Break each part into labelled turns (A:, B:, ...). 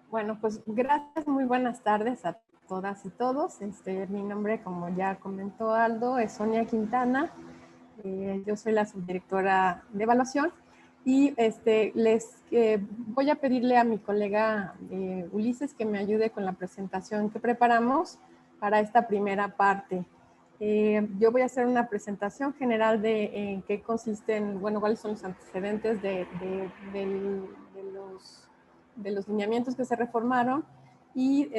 A: Bueno, pues gracias, muy buenas tardes a todas y todos. Mi nombre, como ya comentó Aldo, es Sonia Quintana. Yo soy la subdirectora de evaluación y voy a pedirle a mi colega Ulises que me ayude con la presentación que preparamos para esta primera parte. Yo voy a hacer una presentación general de en qué consisten, bueno, cuáles son los antecedentes de los lineamientos que se reformaron y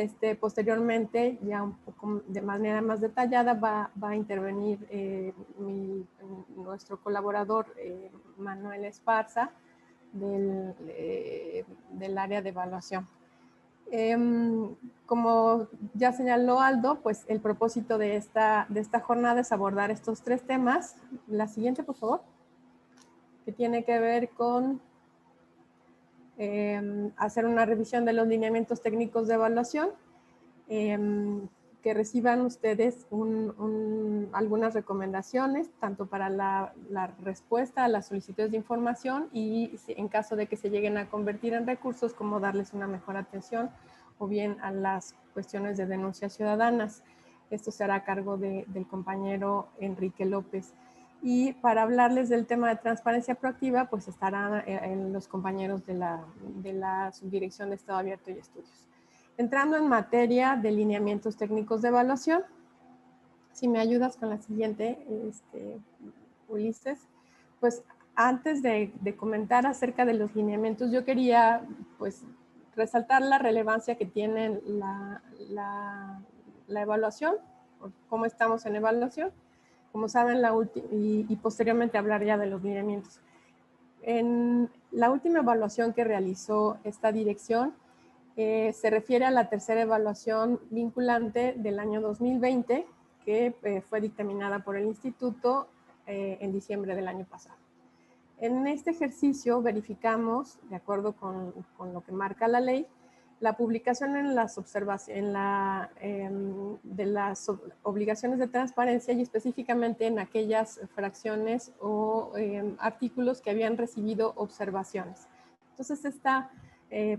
A: posteriormente, ya un poco de manera más detallada, va a intervenir nuestro colaborador Manuel Esparza del área de evaluación. Como ya señaló Aldo, pues el propósito de esta jornada es abordar estos tres temas. La siguiente, por favor, que tiene que ver con hacer una revisión de los lineamientos técnicos de evaluación, que reciban ustedes algunas recomendaciones, tanto para la respuesta a las solicitudes de información y en caso de que se lleguen a convertir en recursos, cómo darles una mejor atención o bien a las cuestiones de denuncias ciudadanas. Esto se hará a cargo del compañero Enrique López. Y para hablarles del tema de transparencia proactiva, pues estarán los compañeros de la Subdirección de Estado Abierto y Estudios. Entrando en materia de lineamientos técnicos de evaluación, si me ayudas con la siguiente, Ulises, pues antes de comentar acerca de los lineamientos, yo quería pues resaltar la relevancia que tiene la evaluación, cómo estamos en evaluación, como saben, y posteriormente hablar ya de los lineamientos. En la última evaluación que realizó esta dirección, se refiere a la tercera evaluación vinculante del año 2020, que fue dictaminada por el Instituto en diciembre del año pasado. En este ejercicio verificamos, de acuerdo con lo que marca la ley, la publicación de las obligaciones de transparencia y específicamente en aquellas fracciones o artículos que habían recibido observaciones. Entonces,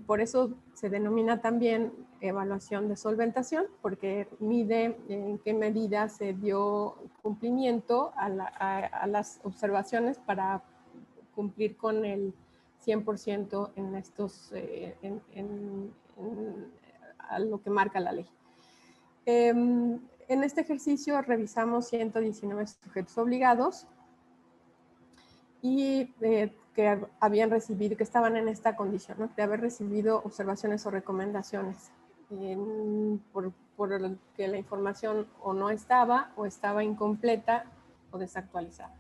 A: por eso se denomina también evaluación de solventación, porque mide en qué medida se dio cumplimiento a las observaciones para cumplir con el 100% en estos, a lo que marca la ley. En este ejercicio revisamos 119 sujetos obligados y que habían recibido, que estaban en esta condición, ¿no?, de haber recibido observaciones o recomendaciones por que la información o no estaba, o estaba incompleta o desactualizada.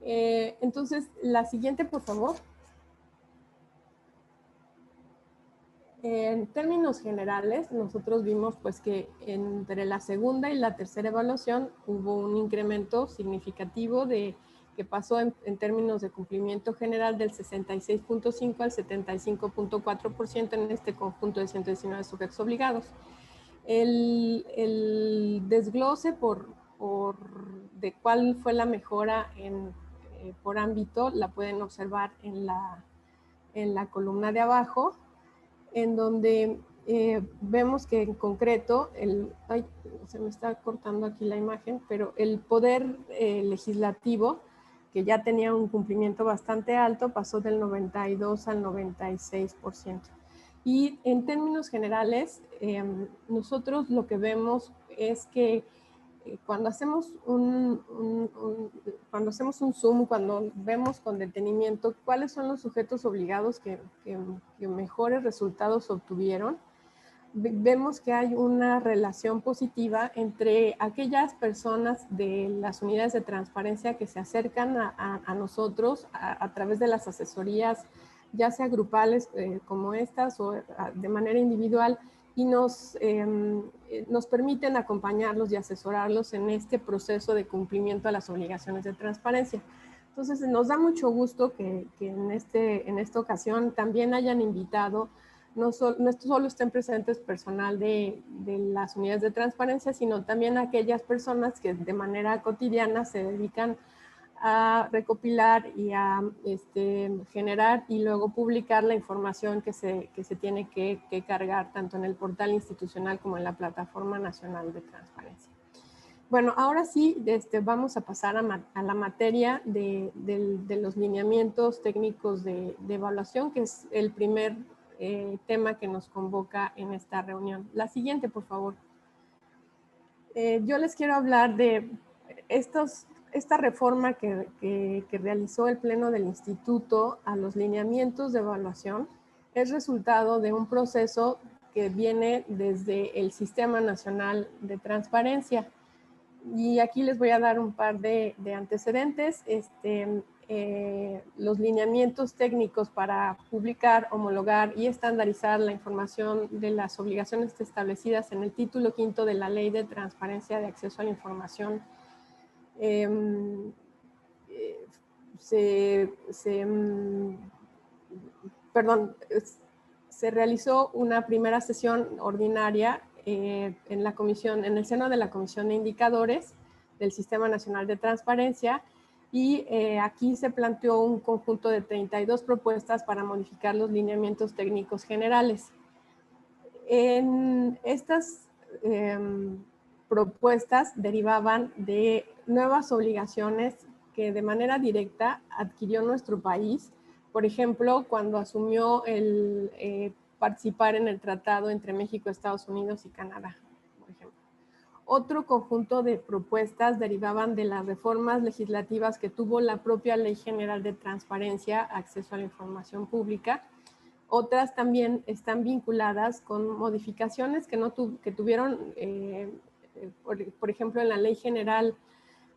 A: Entonces, la siguiente, por favor. En términos generales, nosotros vimos pues que entre la segunda y la tercera evaluación hubo un incremento significativo que pasó en términos de cumplimiento general del 66.5 al 75.4% en este conjunto de 119 sujetos obligados. El desglose de cuál fue la mejora por ámbito la pueden observar en la columna de abajo, en donde vemos que en concreto, se me está cortando aquí la imagen, pero el poder legislativo, que ya tenía un cumplimiento bastante alto, pasó del 92 al 96%. Y en términos generales, nosotros lo que vemos es que cuando hacemos un zoom, cuando vemos con detenimiento cuáles son los sujetos obligados que mejores resultados obtuvieron, vemos que hay una relación positiva entre aquellas personas de las unidades de transparencia que se acercan a nosotros a través de las asesorías, ya sea grupales como estas o de manera individual, y nos permiten acompañarlos y asesorarlos en este proceso de cumplimiento a las obligaciones de transparencia. Entonces, nos da mucho gusto que en esta ocasión también hayan invitado, no solo estén presentes personal de las unidades de transparencia, sino también aquellas personas que de manera cotidiana se dedican a recopilar y a generar y luego publicar la información que se tiene que cargar tanto en el portal institucional como en la Plataforma Nacional de Transparencia. Bueno, ahora sí vamos a pasar a la materia de los lineamientos técnicos de evaluación, que es el primer tema que nos convoca en esta reunión. La siguiente, por favor. Yo les quiero hablar de esta reforma que realizó el Pleno del Instituto a los lineamientos de evaluación. Es resultado de un proceso que viene desde el Sistema Nacional de Transparencia. Y aquí les voy a dar un par de antecedentes. Los lineamientos técnicos para publicar, homologar y estandarizar la información de las obligaciones establecidas en el título quinto de la Ley de Transparencia de Acceso a la Información se realizó una primera sesión ordinaria en el seno de la Comisión de Indicadores del Sistema Nacional de Transparencia, y aquí se planteó un conjunto de 32 propuestas para modificar los lineamientos técnicos generales. En estas propuestas derivaban de nuevas obligaciones que de manera directa adquirió nuestro país. Por ejemplo, cuando asumió el participar en el tratado entre México, Estados Unidos y Canadá, por ejemplo. Otro conjunto de propuestas derivaban de las reformas legislativas que tuvo la propia Ley General de Transparencia, Acceso a la Información Pública. Otras también están vinculadas con modificaciones que tuvieron, por ejemplo, en la Ley General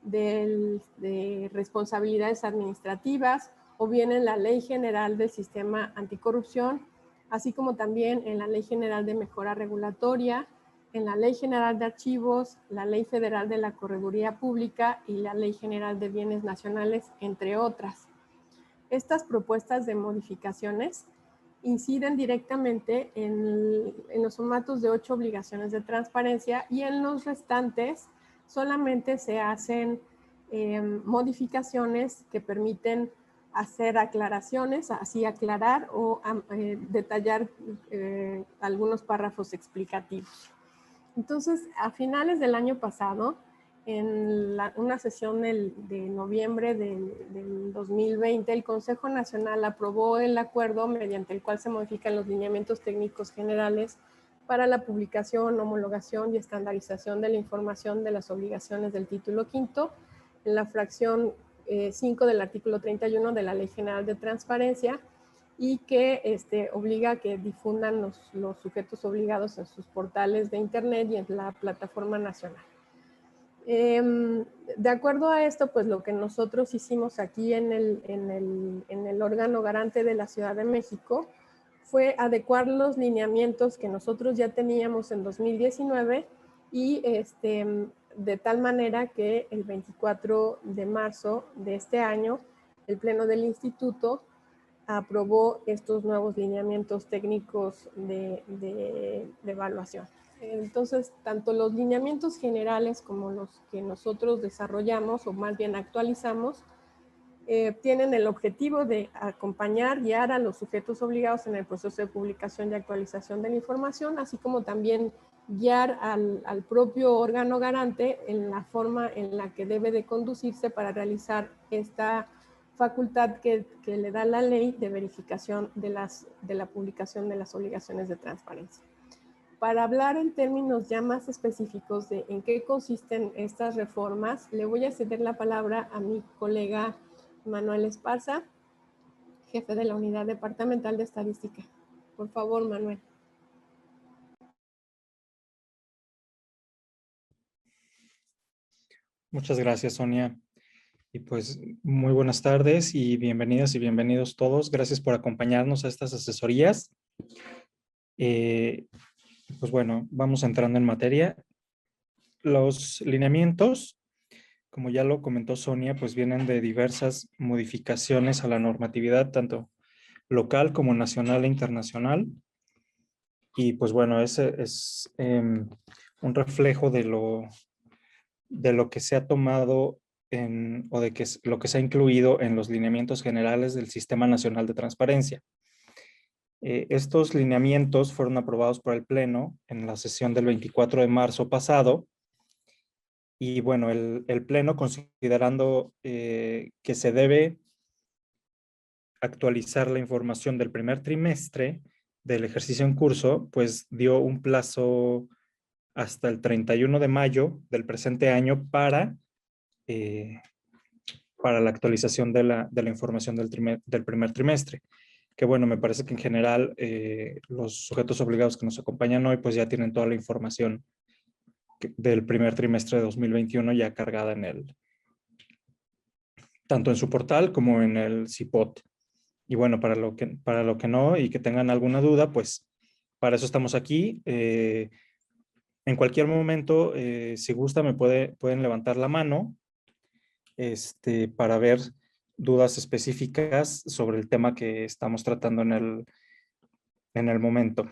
A: de Responsabilidades Administrativas, o bien en la Ley General del Sistema Anticorrupción, así como también en la Ley General de Mejora Regulatoria, en la Ley General de Archivos, la Ley Federal de la Correduría Pública y la Ley General de Bienes Nacionales, entre otras. Estas propuestas de modificaciones inciden directamente en los formatos de 8 obligaciones de transparencia, y en los restantes solamente se hacen modificaciones que permiten hacer aclaraciones, así aclarar o detallar algunos párrafos explicativos. Entonces, a finales del año pasado, en una sesión de noviembre del 2020, el Consejo Nacional aprobó el acuerdo mediante el cual se modifican los lineamientos técnicos generales para la publicación, homologación y estandarización de la información de las obligaciones del título quinto en la fracción 5 del artículo 31 de la Ley General de Transparencia, y que obliga a que difundan los sujetos obligados en sus portales de internet y en la plataforma nacional. De acuerdo a esto, pues lo que nosotros hicimos aquí en el órgano garante de la Ciudad de México fue adecuar los lineamientos que nosotros ya teníamos en 2019, y de tal manera que el 24 de marzo de este año el Pleno del Instituto aprobó estos nuevos lineamientos técnicos de evaluación. Entonces, tanto los lineamientos generales como los que nosotros desarrollamos, o más bien actualizamos, tienen el objetivo de acompañar, guiar a los sujetos obligados en el proceso de publicación y actualización de la información, así como también guiar al propio órgano garante en la forma en la que debe de conducirse para realizar esta facultad que le da la ley de verificación de la publicación de las obligaciones de transparencia. Para hablar en términos ya más específicos de en qué consisten estas reformas, le voy a ceder la palabra a mi colega Manuel Esparza, jefe de la Unidad Departamental de Estadística. Por favor, Manuel.
B: Muchas gracias, Sonia. Y pues muy buenas tardes y bienvenidas y bienvenidos todos. Gracias por acompañarnos a estas asesorías. Pues bueno, vamos entrando en materia. Los lineamientos, como ya lo comentó Sonia, pues vienen de diversas modificaciones a la normatividad, tanto local como nacional e internacional. Y pues bueno, ese es un reflejo de lo que se ha tomado o de lo que se ha incluido en los lineamientos generales del Sistema Nacional de Transparencia. Estos lineamientos fueron aprobados por el Pleno en la sesión del 24 de marzo pasado. Y bueno, el Pleno, considerando que se debe actualizar la información del primer trimestre del ejercicio en curso, pues dio un plazo hasta el 31 de mayo del presente año para la actualización de la información del primer trimestre. Que bueno, me parece que en general los sujetos obligados que nos acompañan hoy pues ya tienen toda la información del primer trimestre de 2021 ya cargada tanto en su portal como en el CIPOT. Y bueno, para lo que no y que tengan alguna duda, pues para eso estamos aquí. En cualquier momento, si gusta, pueden levantar la mano para ver dudas específicas sobre el tema que estamos tratando en el momento.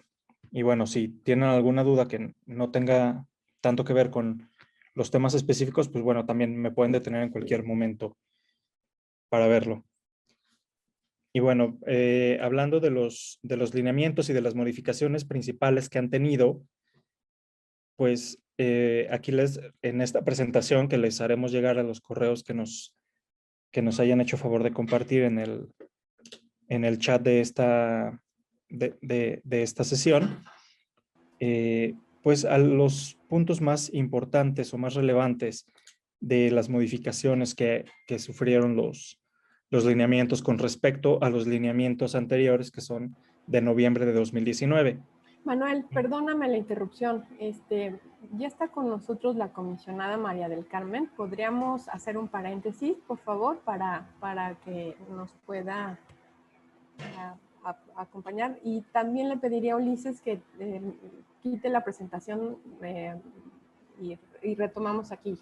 B: Y bueno, si tienen alguna duda que no tenga tanto que ver con los temas específicos, pues bueno, también me pueden detener en cualquier momento para verlo. Y bueno, hablando de los lineamientos y de las modificaciones principales que han tenido, pues aquí en esta presentación que les haremos llegar a los correos que nos hayan hecho favor de compartir en el chat de esta sesión, pues a los puntos más importantes o más relevantes de las modificaciones que sufrieron los lineamientos con respecto a los lineamientos anteriores, que son de noviembre de 2019.
A: Manuel, perdóname la interrupción. Ya está con nosotros la comisionada María del Carmen. ¿Podríamos hacer un paréntesis, por favor, para que nos pueda acompañar? Y también le pediría a Ulises que quite la presentación y retomamos aquí.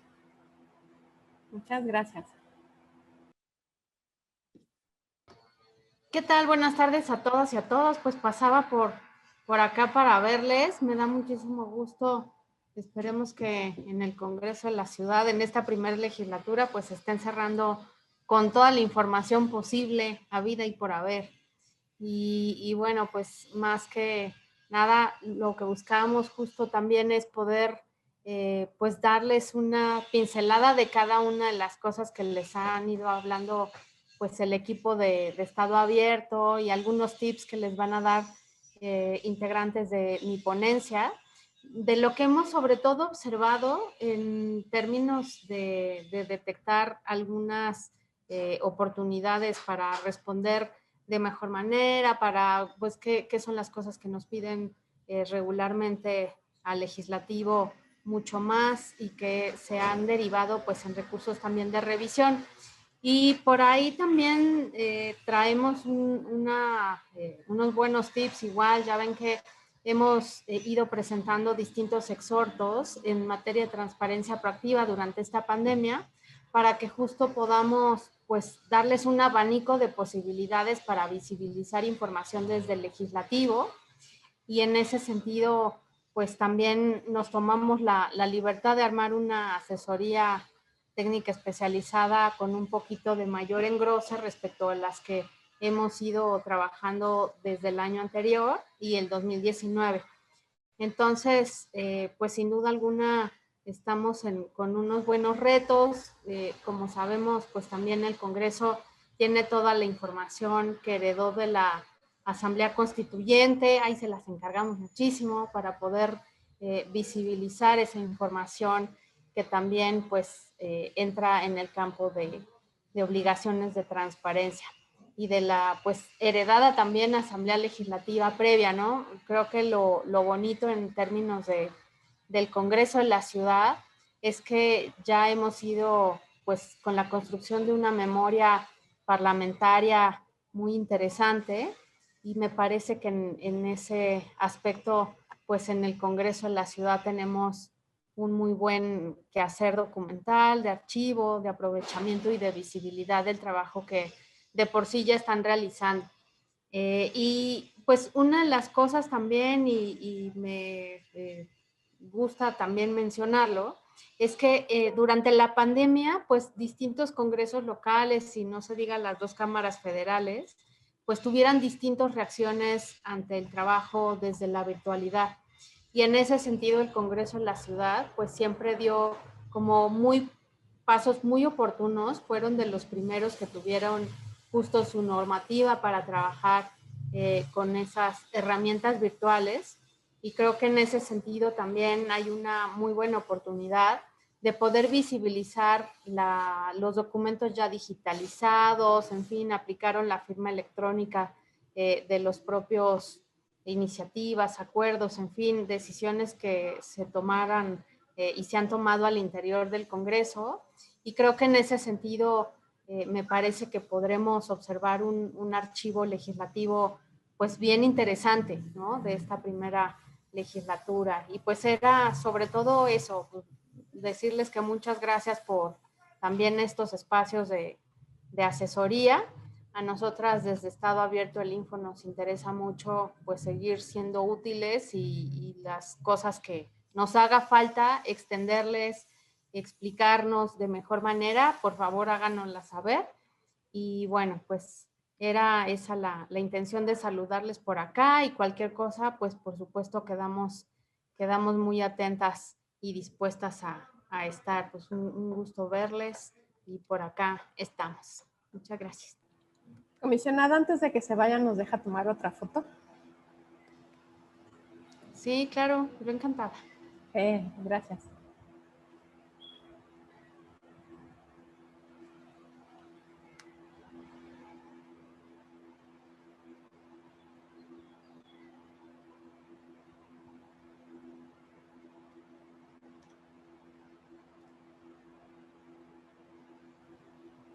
A: Muchas gracias.
C: ¿Qué tal? Buenas tardes a todas y a todos. Pues pasaba por acá para verles. Me da muchísimo gusto. Esperemos que en el Congreso de la Ciudad, en esta primera legislatura, pues estén cerrando con toda la información posible, habida y por haber. Y bueno, pues más que nada, lo que buscábamos justo también es poder pues darles una pincelada de cada una de las cosas que les han ido hablando pues el equipo de Estado Abierto y algunos tips que les van a dar integrantes de mi ponencia, de lo que hemos sobre todo observado en términos de detectar algunas oportunidades para responder de mejor manera, para pues qué son las cosas que nos piden regularmente al legislativo mucho más y que se han derivado pues en recursos también de revisión. Y por ahí también traemos unos buenos tips. Igual ya ven que hemos ido presentando distintos exhortos en materia de transparencia proactiva durante esta pandemia para que justo podamos pues darles un abanico de posibilidades para visibilizar información desde el legislativo. Y en ese sentido pues también nos tomamos la libertad de armar una asesoría técnica especializada con un poquito de mayor engrose respecto a las que hemos ido trabajando desde el año anterior y el 2019. Entonces, pues sin duda alguna estamos con unos buenos retos. Como sabemos, pues también el Congreso tiene toda la información que heredó de la Asamblea Constituyente. Ahí se las encargamos muchísimo para poder visibilizar esa información que también pues entra en el campo de obligaciones de transparencia y de la pues heredada también Asamblea Legislativa previa, ¿no? Creo que lo bonito en términos del Congreso de la Ciudad es que ya hemos ido pues con la construcción de una memoria parlamentaria muy interesante y me parece que en ese aspecto pues en el Congreso de la Ciudad tenemos un muy buen quehacer documental, de archivo, de aprovechamiento y de visibilidad del trabajo que de por sí ya están realizando. Y pues una de las cosas también, y me gusta también mencionarlo, es que durante la pandemia, pues distintos congresos locales, y no se diga las 2 cámaras federales, pues tuvieran distintas reacciones ante el trabajo desde la virtualidad. Y en ese sentido, el Congreso en la ciudad, pues siempre dio como pasos muy oportunos, fueron de los primeros que tuvieron justo su normativa para trabajar con esas herramientas virtuales. Y creo que en ese sentido también hay una muy buena oportunidad de poder visibilizar los documentos ya digitalizados, en fin, aplicaron la firma electrónica de los propios iniciativas, acuerdos, en fin, decisiones que se tomaran y se han tomado al interior del Congreso. Y creo que en ese sentido me parece que podremos observar un archivo legislativo pues bien interesante, ¿no? De esta primera legislatura. Y pues era sobre todo eso, decirles que muchas gracias por también estos espacios de asesoría. A nosotras desde Estado Abierto el Info nos interesa mucho pues seguir siendo útiles y las cosas que nos haga falta extenderles, explicarnos de mejor manera, por favor háganosla saber. Y bueno, pues era esa la intención de saludarles por acá, y cualquier cosa, pues por supuesto quedamos muy atentas y dispuestas a estar. Pues un gusto verles y por acá estamos. Muchas gracias.
A: Comisionada, antes de que se vayan, ¿nos deja tomar otra foto?
C: Sí, claro, yo encantada.
A: Gracias.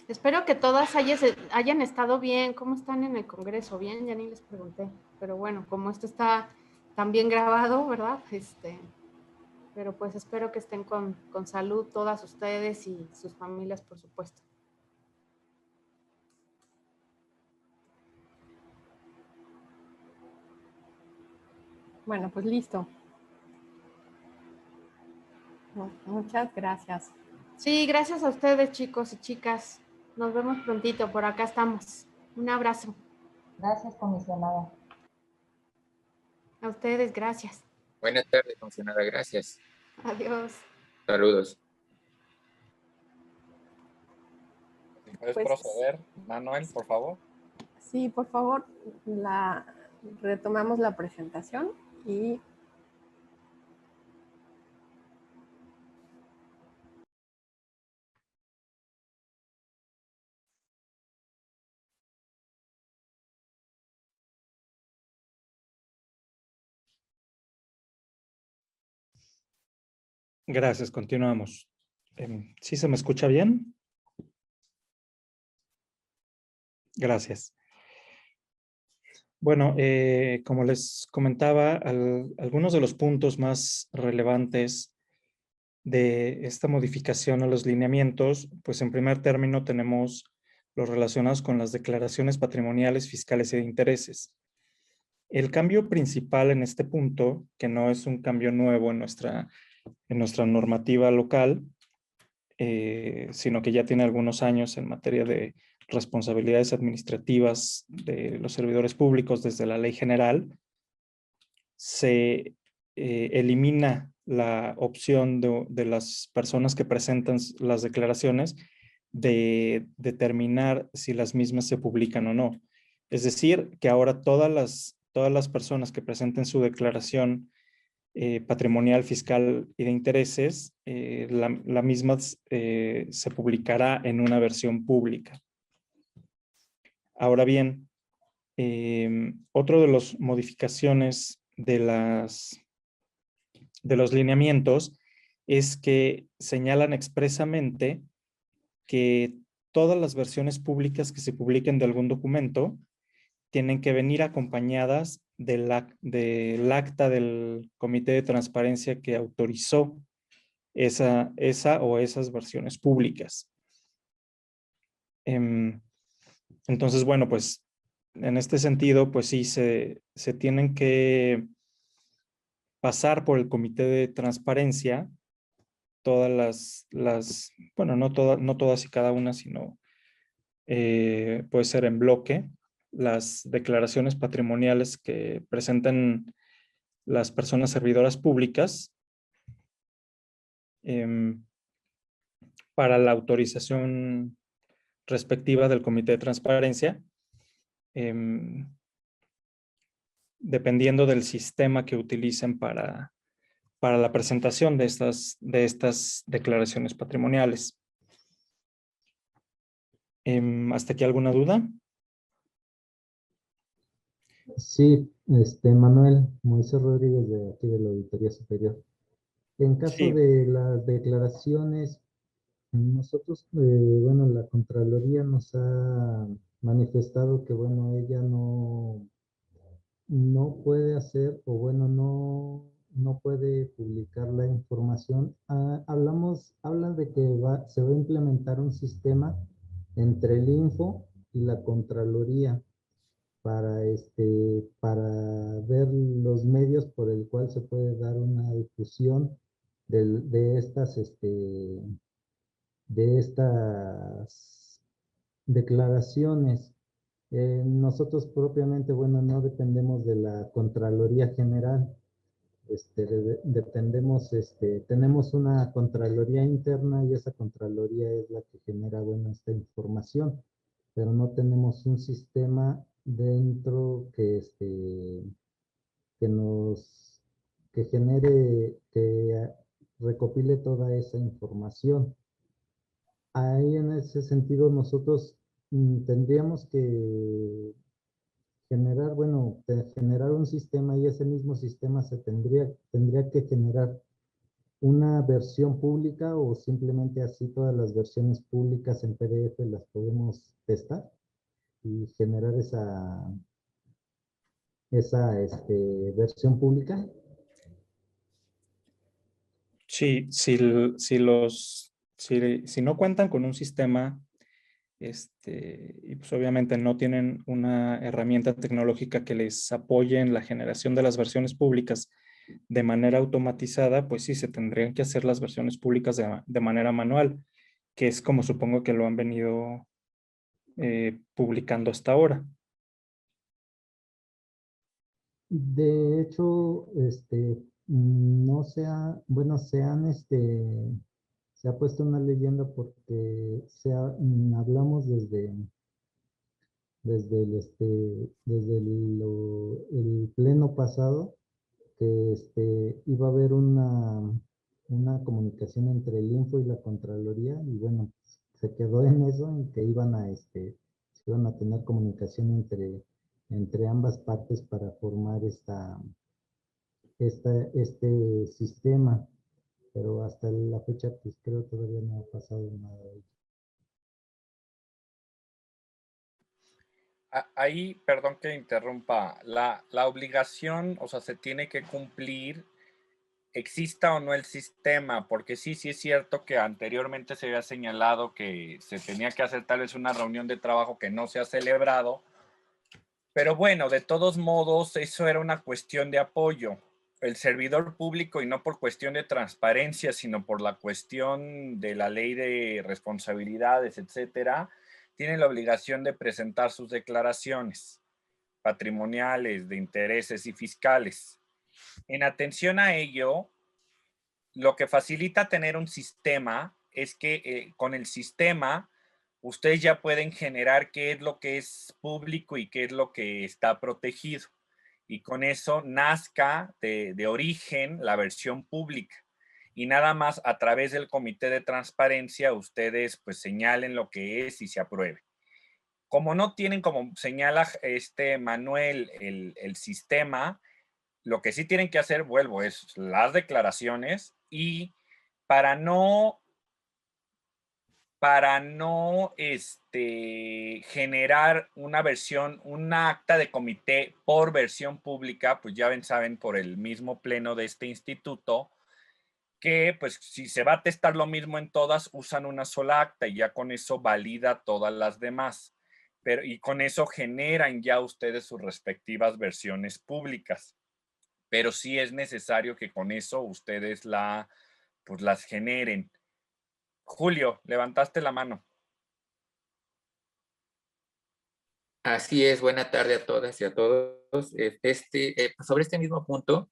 C: Espero que todas hayan estado bien. ¿Cómo están en el Congreso? Bien, ya ni les pregunté. Pero bueno, como esto está también grabado, ¿verdad? Pero pues espero que estén con salud todas ustedes y sus familias, por supuesto.
A: Bueno, pues listo. Muchas gracias.
C: Sí, gracias a ustedes, chicos y chicas. Nos vemos prontito, por acá estamos. Un abrazo.
D: Gracias, comisionada.
C: A ustedes, gracias.
E: Buenas tardes, comisionada, gracias.
C: Adiós.
E: Saludos.
F: ¿Puedes
A: Pues,
F: proceder, Manuel, por favor?
A: Sí, por favor, retomamos la presentación y
B: Gracias, continuamos. ¿Sí se me escucha bien? Gracias. Bueno, como les comentaba, algunos de los puntos más relevantes de esta modificación a los lineamientos, pues en primer término tenemos los relacionados con las declaraciones patrimoniales, fiscales y de intereses. El cambio principal en este punto, que no es un cambio nuevo en nuestra normativa local, sino que ya tiene algunos años en materia de responsabilidades administrativas de los servidores públicos desde la ley general, se elimina la opción de las personas que presentan las declaraciones de determinar si las mismas se publican o no. Es decir, que ahora todas las personas que presenten su declaración patrimonial, fiscal y de intereses, la misma se publicará en una versión pública. Ahora bien, otro de las modificaciones de los lineamientos es que señalan expresamente que todas las versiones públicas que se publiquen de algún documento tienen que venir acompañadas del acta del Comité de Transparencia que autorizó esa o esas versiones públicas. Entonces, bueno, pues en este sentido, pues sí, se tienen que pasar por el Comité de Transparencia todas bueno, no todas y cada una, sino puede ser en bloque, las declaraciones patrimoniales que presenten las personas servidoras públicas para la autorización respectiva del Comité de Transparencia, dependiendo del sistema que utilicen para la presentación de estas declaraciones patrimoniales. ¿Hasta aquí alguna duda?
G: Sí, Manuel Moisés Rodríguez de aquí de la Auditoría Superior. En caso
B: Sí.
G: de las declaraciones, nosotros, bueno, la Contraloría nos ha manifestado que, bueno, ella no puede hacer, o bueno, no puede publicar la información. Hablan de que se va a implementar un sistema entre el Info y la Contraloría para ver los medios por el cual se puede dar una difusión de estas declaraciones. Nosotros propiamente, bueno, no dependemos de la Contraloría General, tenemos una Contraloría interna y esa Contraloría es la que genera, bueno, esta información, pero no tenemos un sistema dentro que genere, que recopile toda esa información. Ahí en ese sentido nosotros tendríamos que generar, bueno, generar un sistema, y ese mismo sistema tendría que generar una versión pública, o simplemente así todas las versiones públicas en PDF las podemos testar y generar esa versión pública.
B: Sí, si no cuentan con un sistema, y pues obviamente no tienen una herramienta tecnológica que les apoye en la generación de las versiones públicas de manera automatizada, pues sí, se tendrían que hacer las versiones públicas de manera manual, que es como supongo que lo han venido publicando hasta ahora.
G: De hecho, no se ha, bueno, se ha puesto una leyenda porque hablamos desde el pleno pasado, que iba a haber una comunicación entre el Info y la Contraloría, y bueno, se quedó en eso, en que se iban a tener comunicación entre ambas partes para formar este sistema, pero hasta la fecha pues creo todavía no ha pasado nada de eso.
F: Ahí, perdón que interrumpa, la obligación, o sea, se tiene que cumplir, exista o no el sistema, porque sí es cierto que anteriormente se había señalado que se tenía que hacer tal vez una reunión de trabajo que no se ha celebrado, pero bueno, de todos modos, eso era una cuestión de apoyo. El servidor público, y no por cuestión de transparencia, sino por la cuestión de la ley de responsabilidades, etcétera, tiene la obligación de presentar sus declaraciones patrimoniales, de intereses y fiscales. En atención a ello, lo que facilita tener un sistema es que con el sistema ustedes ya pueden generar qué es lo que es público y qué es lo que está protegido. Y con eso nazca de origen la versión pública. Y nada más a través del Comité de Transparencia ustedes pues señalen lo que es y se apruebe. Como no tienen, como señala Manuel, el sistema, lo que sí tienen que hacer, vuelvo, es las declaraciones, y para no generar una versión, una acta de comité por versión pública, pues ya saben por el mismo pleno de este instituto, que pues si se va a testar lo mismo en todas, usan una sola acta y ya con eso valida todas las demás. Y con eso generan ya ustedes sus respectivas versiones públicas. Pero sí es necesario que con eso ustedes la pues las generen. Julio, levantaste la mano.
E: Así es, buena tarde a todas y a todos. Sobre este mismo punto,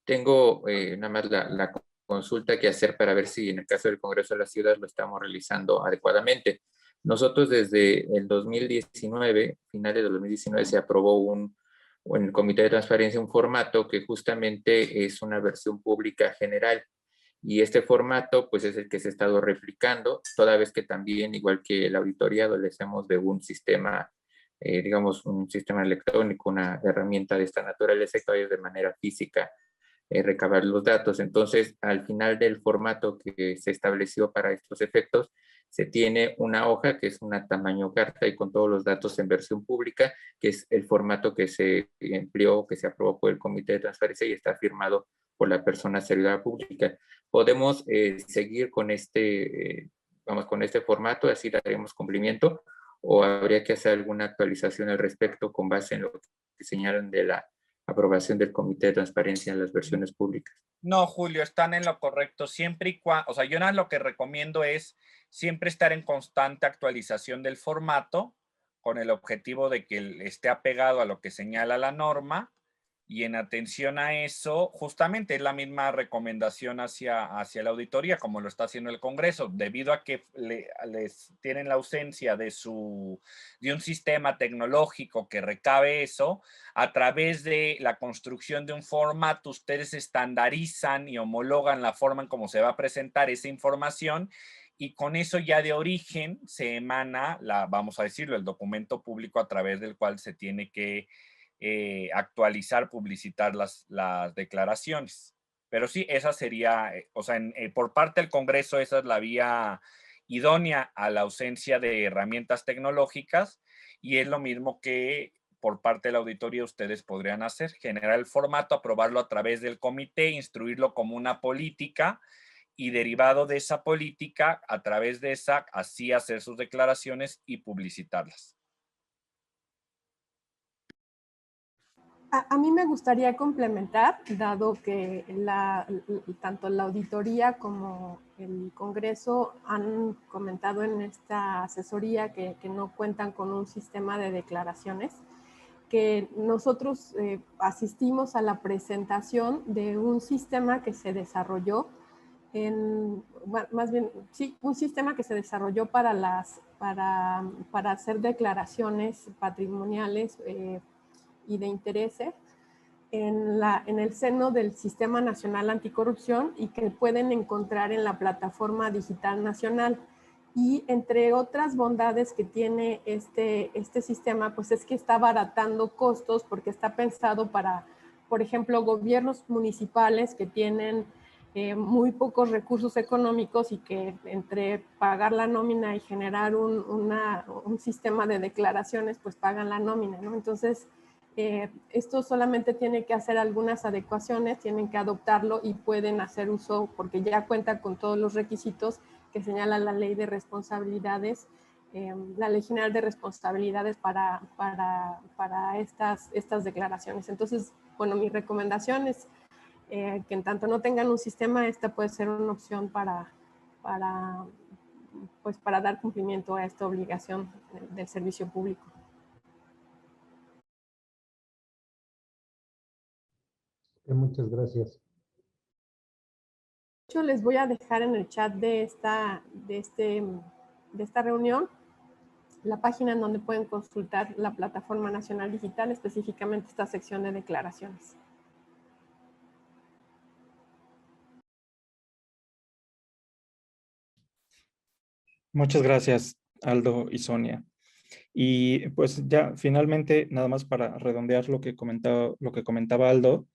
E: tengo nada más la consulta que hacer para ver si en el caso del Congreso de la Ciudad lo estamos realizando adecuadamente. Nosotros desde el 2019, finales del 2019, se aprobó en el Comité de Transparencia un formato que justamente es una versión pública general. Y este formato, pues, es el que se ha estado replicando, toda vez que también, igual que la auditoría, adolecemos de un sistema, digamos, un sistema electrónico, una herramienta de esta naturaleza que vaya de manera física recabar los datos. Entonces, al final del formato que se estableció para estos efectos, se tiene una hoja que es una tamaño carta y con todos los datos en versión pública, que es el formato que se empleó, que se aprobó por el Comité de Transparencia y está firmado por la persona servidora pública. Podemos seguir con con este formato, así daremos cumplimiento, o habría que hacer alguna actualización al respecto con base en lo que señalan de la aprobación del Comité de Transparencia en las versiones públicas.
F: No, Julio, están en lo correcto. Siempre y cuando, o sea, yo nada lo que recomiendo es siempre estar en constante actualización del formato con el objetivo de que esté apegado a lo que señala la norma, y en atención a eso, justamente es la misma recomendación hacia la auditoría, como lo está haciendo el Congreso, debido a que les tienen la ausencia de un sistema tecnológico que recabe eso. A través de la construcción de un formato, ustedes estandarizan y homologan la forma en cómo se va a presentar esa información, y con eso ya de origen se emana, vamos a decirlo, el documento público a través del cual se tiene que actualizar, publicitar las declaraciones. Pero sí, esa sería, o sea, por parte del Congreso, esa es la vía idónea a la ausencia de herramientas tecnológicas, y es lo mismo que por parte de la auditoría ustedes podrían hacer: generar el formato, aprobarlo a través del comité, instruirlo como una política, y derivado de esa política, a través de esa, así hacer sus declaraciones y publicitarlas.
A: A mí me gustaría complementar, dado que tanto la auditoría como el Congreso han comentado en esta asesoría que no cuentan con un sistema de declaraciones, que nosotros asistimos a la presentación de un sistema que se desarrolló un sistema que se desarrolló para hacer declaraciones patrimoniales y de intereses en el seno del Sistema Nacional Anticorrupción, y que pueden encontrar en la Plataforma Digital Nacional. Y entre otras bondades que tiene este sistema, pues es que está abaratando costos, porque está pensado para, por ejemplo, gobiernos municipales que tienen muy pocos recursos económicos, y que entre pagar la nómina y generar un sistema de declaraciones, pues pagan la nómina, ¿no? Entonces, esto solamente tiene que hacer algunas adecuaciones, tienen que adoptarlo y pueden hacer uso, porque ya cuenta con todos los requisitos que señala la ley de responsabilidades, la ley general de responsabilidades para estas declaraciones. Entonces, bueno, mi recomendación es que en tanto no tengan un sistema, esta puede ser una opción para dar cumplimiento a esta obligación del servicio público.
G: Muchas gracias.
A: Les voy a dejar en el chat de esta reunión la página en donde pueden consultar la Plataforma Nacional Digital, específicamente esta sección de declaraciones.
B: Muchas gracias, Aldo y Sonia. Y pues ya finalmente, nada más para redondear lo que comentaba Aldo,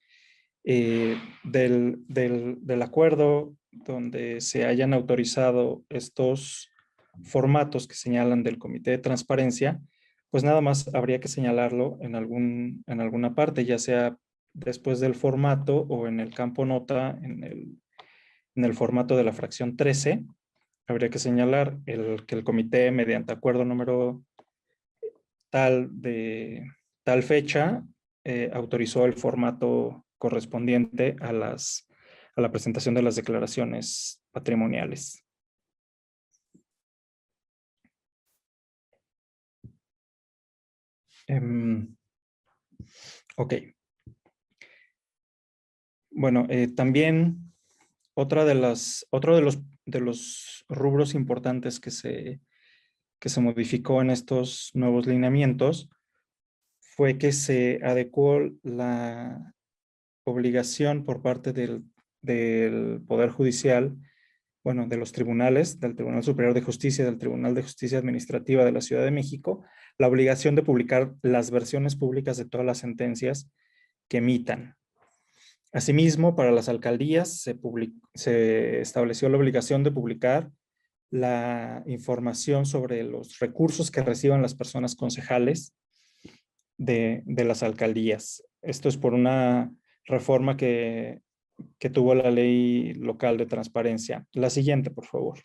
B: del acuerdo donde se hayan autorizado estos formatos que señalan del Comité de Transparencia, pues nada más habría que señalarlo en alguna parte, ya sea después del formato o en el campo nota, en el formato de la fracción 13, habría que señalar que el comité, mediante acuerdo número tal de tal fecha, autorizó el formato correspondiente a a la presentación de las declaraciones patrimoniales. Ok. Bueno, también otro de los rubros importantes que se modificó en estos nuevos lineamientos fue que se adecuó la obligación por parte del Poder Judicial, bueno, de los tribunales, del Tribunal Superior de Justicia, del Tribunal de Justicia Administrativa de la Ciudad de México, la obligación de publicar las versiones públicas de todas las sentencias que emitan. Asimismo, para las alcaldías se estableció la obligación de publicar la información sobre los recursos que reciban las personas concejales de las alcaldías. Esto es por una reforma que tuvo la ley local de transparencia. La siguiente, por favor.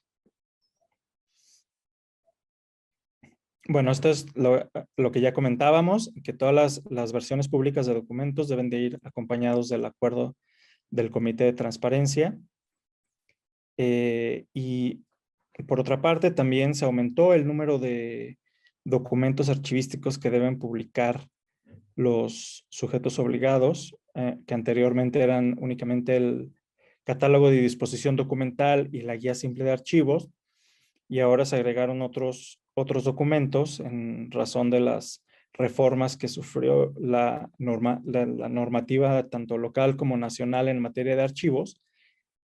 B: Bueno, esto es lo que ya comentábamos, que todas las versiones públicas de documentos deben de ir acompañados del acuerdo del Comité de Transparencia. Y por otra parte, también se aumentó el número de documentos archivísticos que deben publicar los sujetos obligados, que anteriormente eran únicamente el catálogo de disposición documental y la guía simple de archivos, y ahora se agregaron otros documentos en razón de las reformas que sufrió la normativa tanto local como nacional en materia de archivos,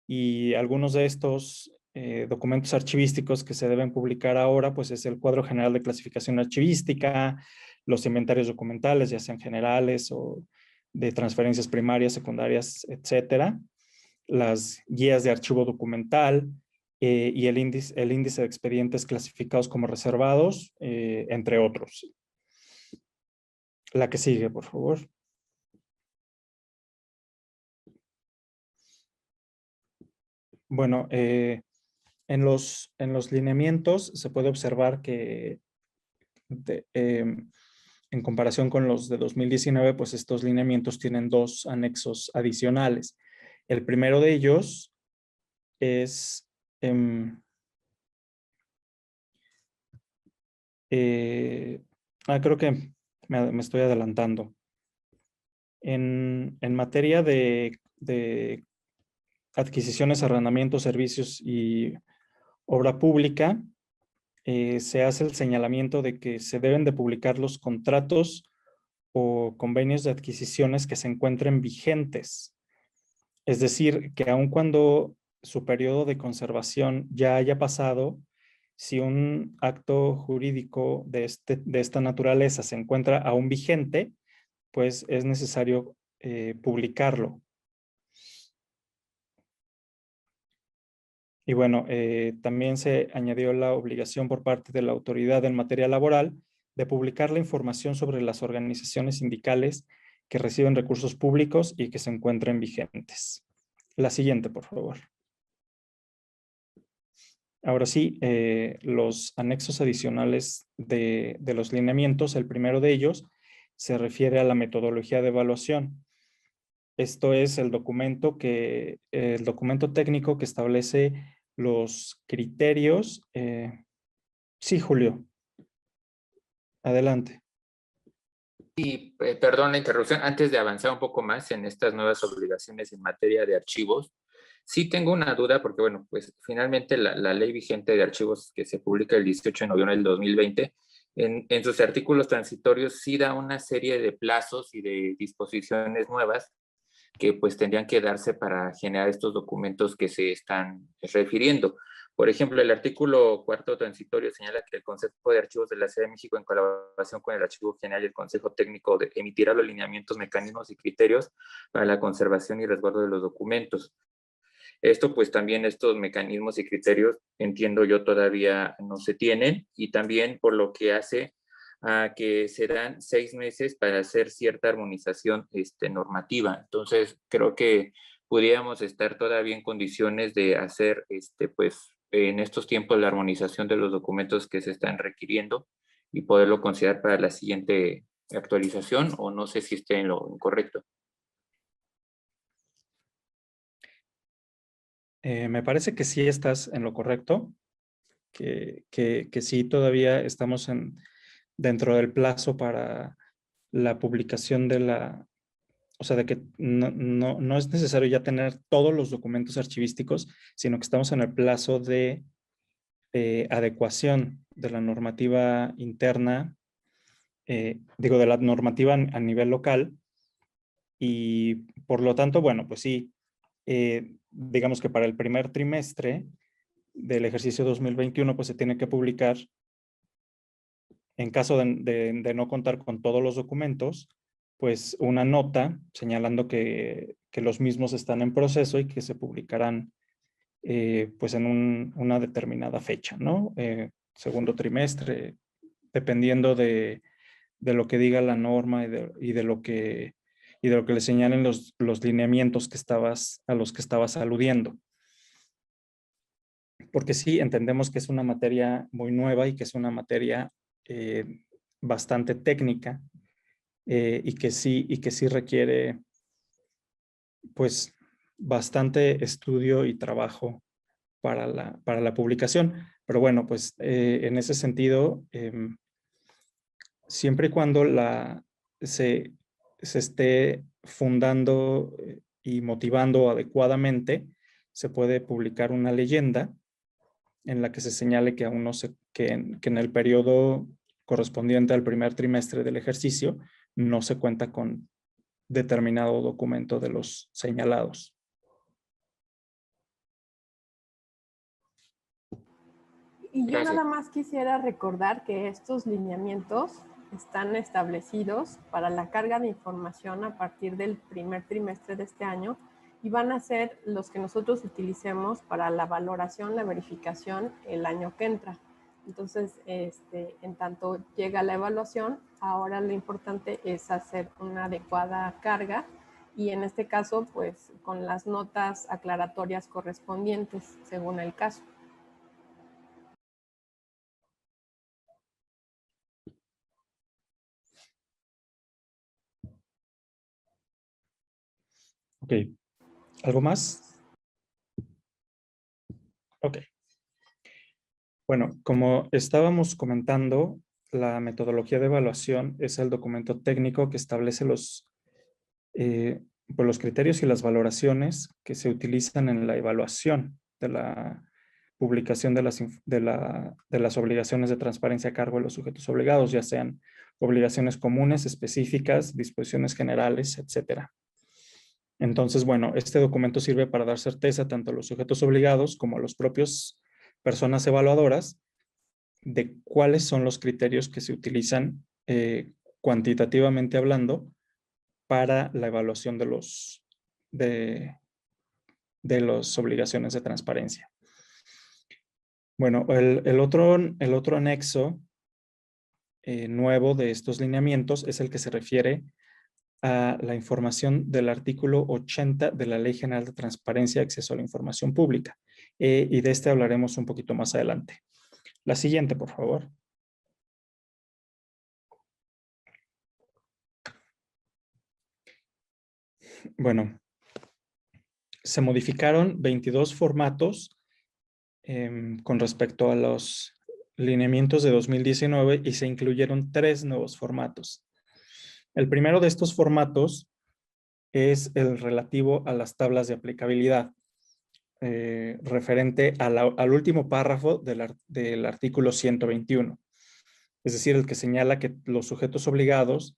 B: y algunos de estos documentos archivísticos que se deben publicar ahora, pues es el cuadro general de clasificación archivística, los inventarios documentales, ya sean generales o de transferencias primarias, secundarias, etcétera, las guías de archivo documental y el índice de expedientes clasificados como reservados, entre otros. La que sigue, por favor. Bueno, en los lineamientos se puede observar que en comparación con los de 2019, pues estos lineamientos tienen dos anexos adicionales. El primero de ellos es creo que me estoy adelantando. En materia de adquisiciones, arrendamientos, servicios y obra pública, se hace el señalamiento de que se deben de publicar los contratos o convenios de adquisiciones que se encuentren vigentes. Es decir, que aun cuando su periodo de conservación ya haya pasado, si un acto jurídico de esta naturaleza se encuentra aún vigente, pues es necesario publicarlo. Y bueno, también se añadió la obligación por parte de la autoridad en materia laboral de publicar la información sobre las organizaciones sindicales que reciben recursos públicos y que se encuentren vigentes. La siguiente, por favor. Ahora sí, los anexos adicionales de los lineamientos, el primero de ellos se refiere a la metodología de evaluación. Esto es el documento técnico que establece los criterios. Sí, Julio. Adelante.
E: Y perdón la interrupción, antes de avanzar un poco más en estas nuevas obligaciones en materia de archivos, sí tengo una duda porque, bueno, pues finalmente la ley vigente de archivos que se publica el 18 de noviembre del 2020, en sus artículos transitorios sí da una serie de plazos y de disposiciones nuevas que pues tendrían que darse para generar estos documentos que se están refiriendo. Por ejemplo, el artículo 4 transitorio señala que el Consejo de Archivos de la Ciudad de México, en colaboración con el Archivo General y el Consejo Técnico, emitirá los lineamientos, mecanismos y criterios para la conservación y resguardo de los documentos. Esto, pues también estos mecanismos y criterios, entiendo yo, todavía no se tienen, y también por lo que hace a que se dan 6 meses para hacer cierta armonización normativa. Entonces, creo que pudiéramos estar todavía en condiciones de hacer, pues, en estos tiempos la armonización de los documentos que se están requiriendo y poderlo considerar para la siguiente actualización, o no sé si esté en lo incorrecto.
B: Me parece que sí estás en lo correcto, que sí todavía estamos dentro del plazo para la publicación de la, o sea, de que no es necesario ya tener todos los documentos archivísticos, sino que estamos en el plazo de adecuación de la normativa interna, digo, de la normativa a nivel local, y por lo tanto, bueno, pues sí, digamos que para el primer trimestre del ejercicio 2021, pues se tiene que publicar, en caso de no contar con todos los documentos, pues una nota señalando que los mismos están en proceso y que se publicarán pues en una determinada fecha, ¿no? Segundo trimestre, dependiendo de lo que diga la norma y de lo que le señalen los lineamientos a los que estabas aludiendo. Porque sí, entendemos que es una materia muy nueva y que es una materia bastante técnica, y que sí requiere pues bastante estudio y trabajo para la publicación. Pero bueno, pues en ese sentido, siempre y cuando se esté fundando y motivando adecuadamente, se puede publicar una leyenda en la que se señale que aún no que en el periodo correspondiente al primer trimestre del ejercicio no se cuenta con determinado documento de los señalados.
A: Y yo
E: Gracias.
A: nada más quisiera recordar que estos lineamientos están establecidos para la carga de información a partir del primer trimestre de este año y van a ser los que nosotros utilicemos para la valoración, la verificación el año que entra. Entonces, en tanto llega la evaluación, ahora lo importante es hacer una adecuada carga y en este caso, pues, con las notas aclaratorias correspondientes según el caso.
B: Ok. ¿Algo más? Ok. Bueno, como estábamos comentando, la metodología de evaluación es el documento técnico que establece los criterios y las valoraciones que se utilizan en la evaluación de la publicación de las obligaciones de transparencia a cargo de los sujetos obligados, ya sean obligaciones comunes, específicas, disposiciones generales, etcétera. Entonces, bueno, este documento sirve para dar certeza tanto a los sujetos obligados como a los propios personas evaluadoras de cuáles son los criterios que se utilizan cuantitativamente hablando para la evaluación de las obligaciones de transparencia. Bueno, el otro anexo nuevo de estos lineamientos es el que se refiere a la información del artículo 80 de la Ley General de Transparencia y Acceso a la Información Pública. Y de este hablaremos un poquito más adelante. La siguiente, por favor. Bueno, se modificaron 22 formatos con respecto a los lineamientos de 2019 y se incluyeron 3 nuevos formatos. El primero de estos formatos es el relativo a las tablas de aplicabilidad, referente al último párrafo del artículo 121. Es decir, el que señala que los sujetos obligados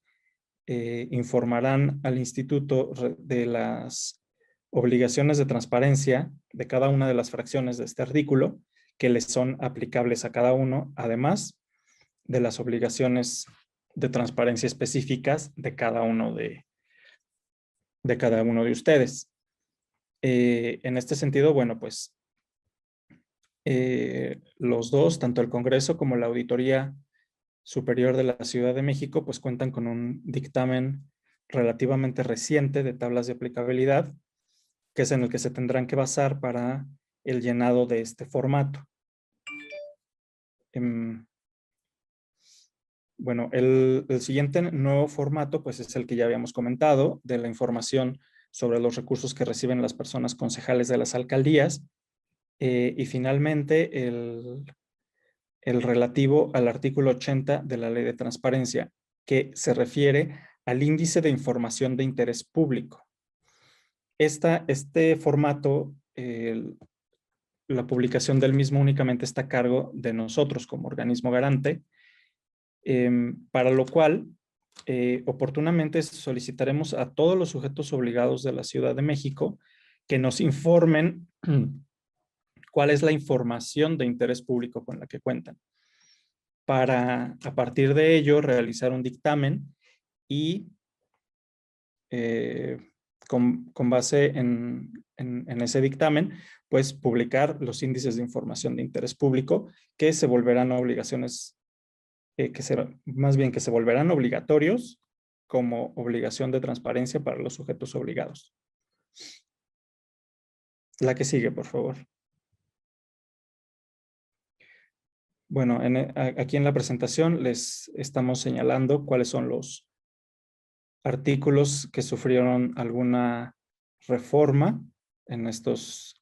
B: informarán al instituto de las obligaciones de transparencia de cada una de las fracciones de este artículo que les son aplicables a cada uno, además de las obligaciones de transparencia específicas de cada uno de ustedes. En este sentido, bueno, pues los dos, tanto el Congreso como la Auditoría Superior de la Ciudad de México, pues cuentan con un dictamen relativamente reciente de tablas de aplicabilidad, que es en el que se tendrán que basar para el llenado de este formato. Bueno, el siguiente nuevo formato, pues es el que ya habíamos comentado, de la información sobre los recursos que reciben las personas concejales de las alcaldías, Y finalmente, el relativo al artículo 80 de la Ley de Transparencia, que se refiere al índice de información de interés público. Este formato, la publicación del mismo únicamente está a cargo de nosotros como organismo garante, para lo cual oportunamente solicitaremos a todos los sujetos obligados de la Ciudad de México que nos informen cuál es la información de interés público con la que cuentan, para a partir de ello realizar un dictamen y con base en ese dictamen, pues publicar los índices de información de interés público que se volverán obligaciones, más bien que se volverán obligatorios como obligación de transparencia para los sujetos obligados. La que sigue, por favor. Bueno, aquí en la presentación les estamos señalando cuáles son los artículos que sufrieron alguna reforma en estos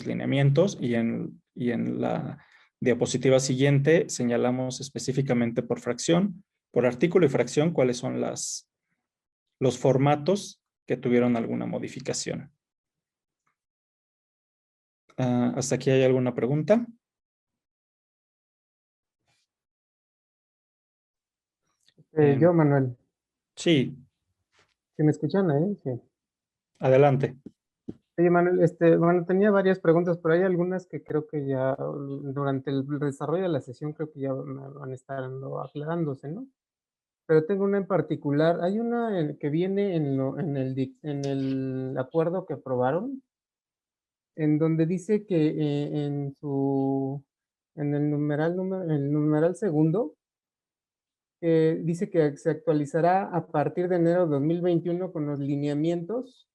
B: lineamientos, y en la diapositiva siguiente señalamos específicamente por fracción, por artículo y fracción, cuáles son los formatos que tuvieron alguna modificación. ¿Hasta aquí hay alguna pregunta?
H: Yo, Manuel.
B: Sí.
H: ¿Sí me escuchan ahí? Sí.
B: Adelante.
H: Oye, Manuel, bueno, tenía varias preguntas, pero hay algunas que creo que ya durante el desarrollo de la sesión creo que ya van a estar aclarándose, ¿no? Pero tengo una en particular. Hay una que viene en el acuerdo que aprobaron, en donde dice que en el numeral segundo, dice que se actualizará a partir de enero de 2021 con los lineamientos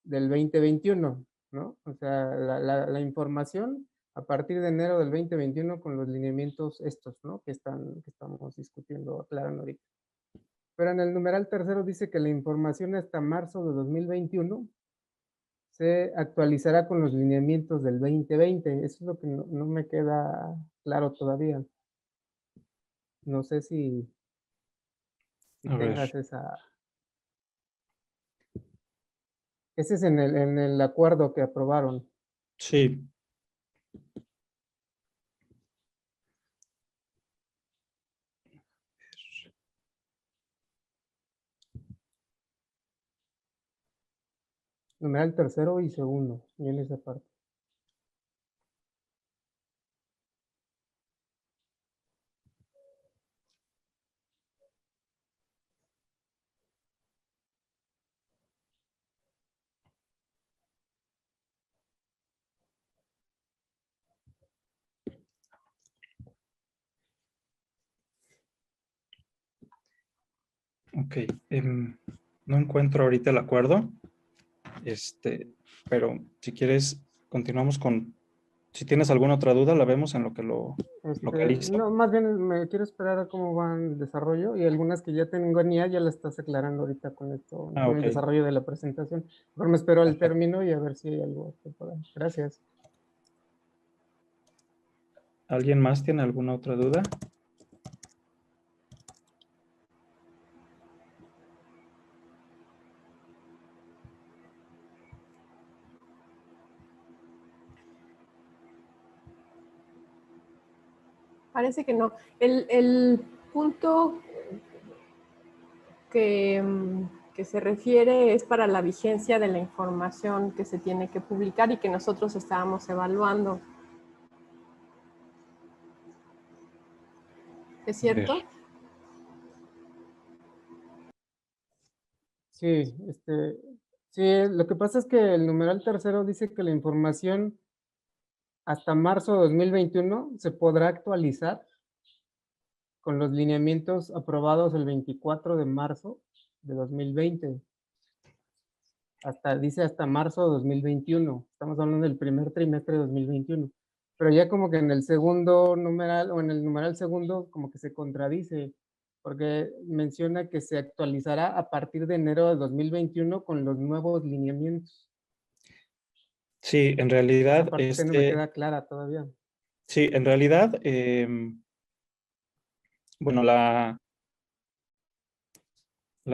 H: del 2021, ¿no? O sea, la información a partir de enero del 2021 con los lineamientos estos, ¿no? Que estamos discutiendo, aclarando ahorita. Pero en el numeral tercero dice que la información hasta marzo de 2021 se actualizará con los lineamientos del 2020. Eso es lo que no me queda claro todavía. No sé si tengas esa... Ese es en el acuerdo que aprobaron.
B: Sí.
H: Numeral tercero y segundo, y en esa parte.
B: Ok. No encuentro ahorita el acuerdo. Pero si quieres, continuamos con... Si tienes alguna otra duda, la vemos en lo que lo localizo.
H: No, más bien me quiero esperar a cómo va el desarrollo, y algunas que ya tengo ya la estás aclarando ahorita con esto, con el desarrollo de la presentación. Mejor me espero al término y a ver si hay algo por ahí. Gracias.
B: ¿Alguien más tiene alguna otra duda?
A: Parece que no. El punto que se refiere es para la vigencia de la información que se tiene que publicar y que nosotros estábamos evaluando. ¿Es cierto?
H: Sí, sí, lo que pasa es que el numeral tercero dice que la información hasta marzo de 2021 se podrá actualizar con los lineamientos aprobados el 24 de marzo de 2020. Dice hasta marzo de 2021. Estamos hablando del primer trimestre de 2021. Pero ya como que en el segundo numeral, o en el numeral segundo, como que se contradice, porque menciona que se actualizará a partir de enero de 2021 con los nuevos lineamientos.
B: Sí, en
H: Esa
B: realidad,
H: parte no me queda clara todavía.
B: sí, en realidad, bueno, la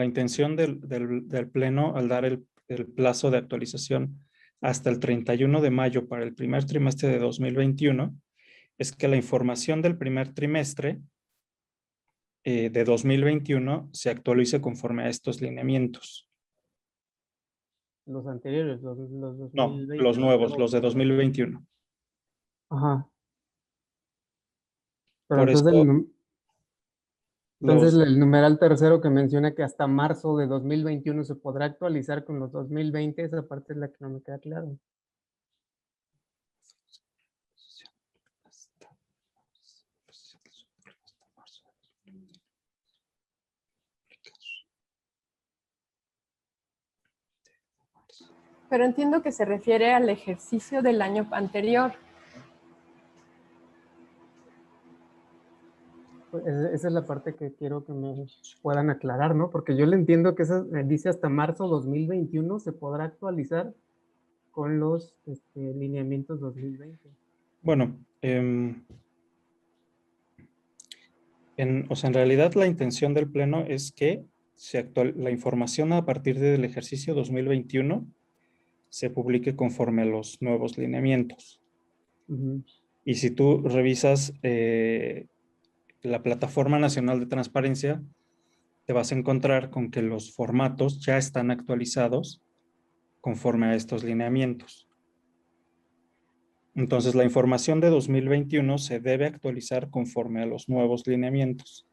B: intención del Pleno al dar el plazo de actualización hasta el 31 de mayo para el primer trimestre de 2021 es que la información del primer trimestre de 2021 se actualice conforme a estos lineamientos.
H: Los anteriores, los
B: No,
H: 2020.
B: los nuevos, los de 2021.
H: Ajá. Pero
B: Por eso
H: entonces
B: los,
H: el numeral tercero que menciona que hasta marzo de 2021 se podrá actualizar con los 2020, esa parte es la que no me queda claro.
A: Pero entiendo que se refiere al ejercicio del año anterior.
H: Pues, esa es la parte que quiero que me puedan aclarar, ¿no? Porque yo le entiendo que esa dice hasta marzo 2021 se podrá actualizar con los lineamientos 2020.
B: bueno, o sea, en realidad la intención del Pleno es que la información a partir del ejercicio 2021 se publique conforme a los nuevos lineamientos.
H: Ujú.
B: Y si tú revisas la Plataforma Nacional de Transparencia, te vas a encontrar con que los formatos ya están actualizados conforme a estos lineamientos. Entonces, la información de 2021 se debe actualizar conforme a los nuevos lineamientos.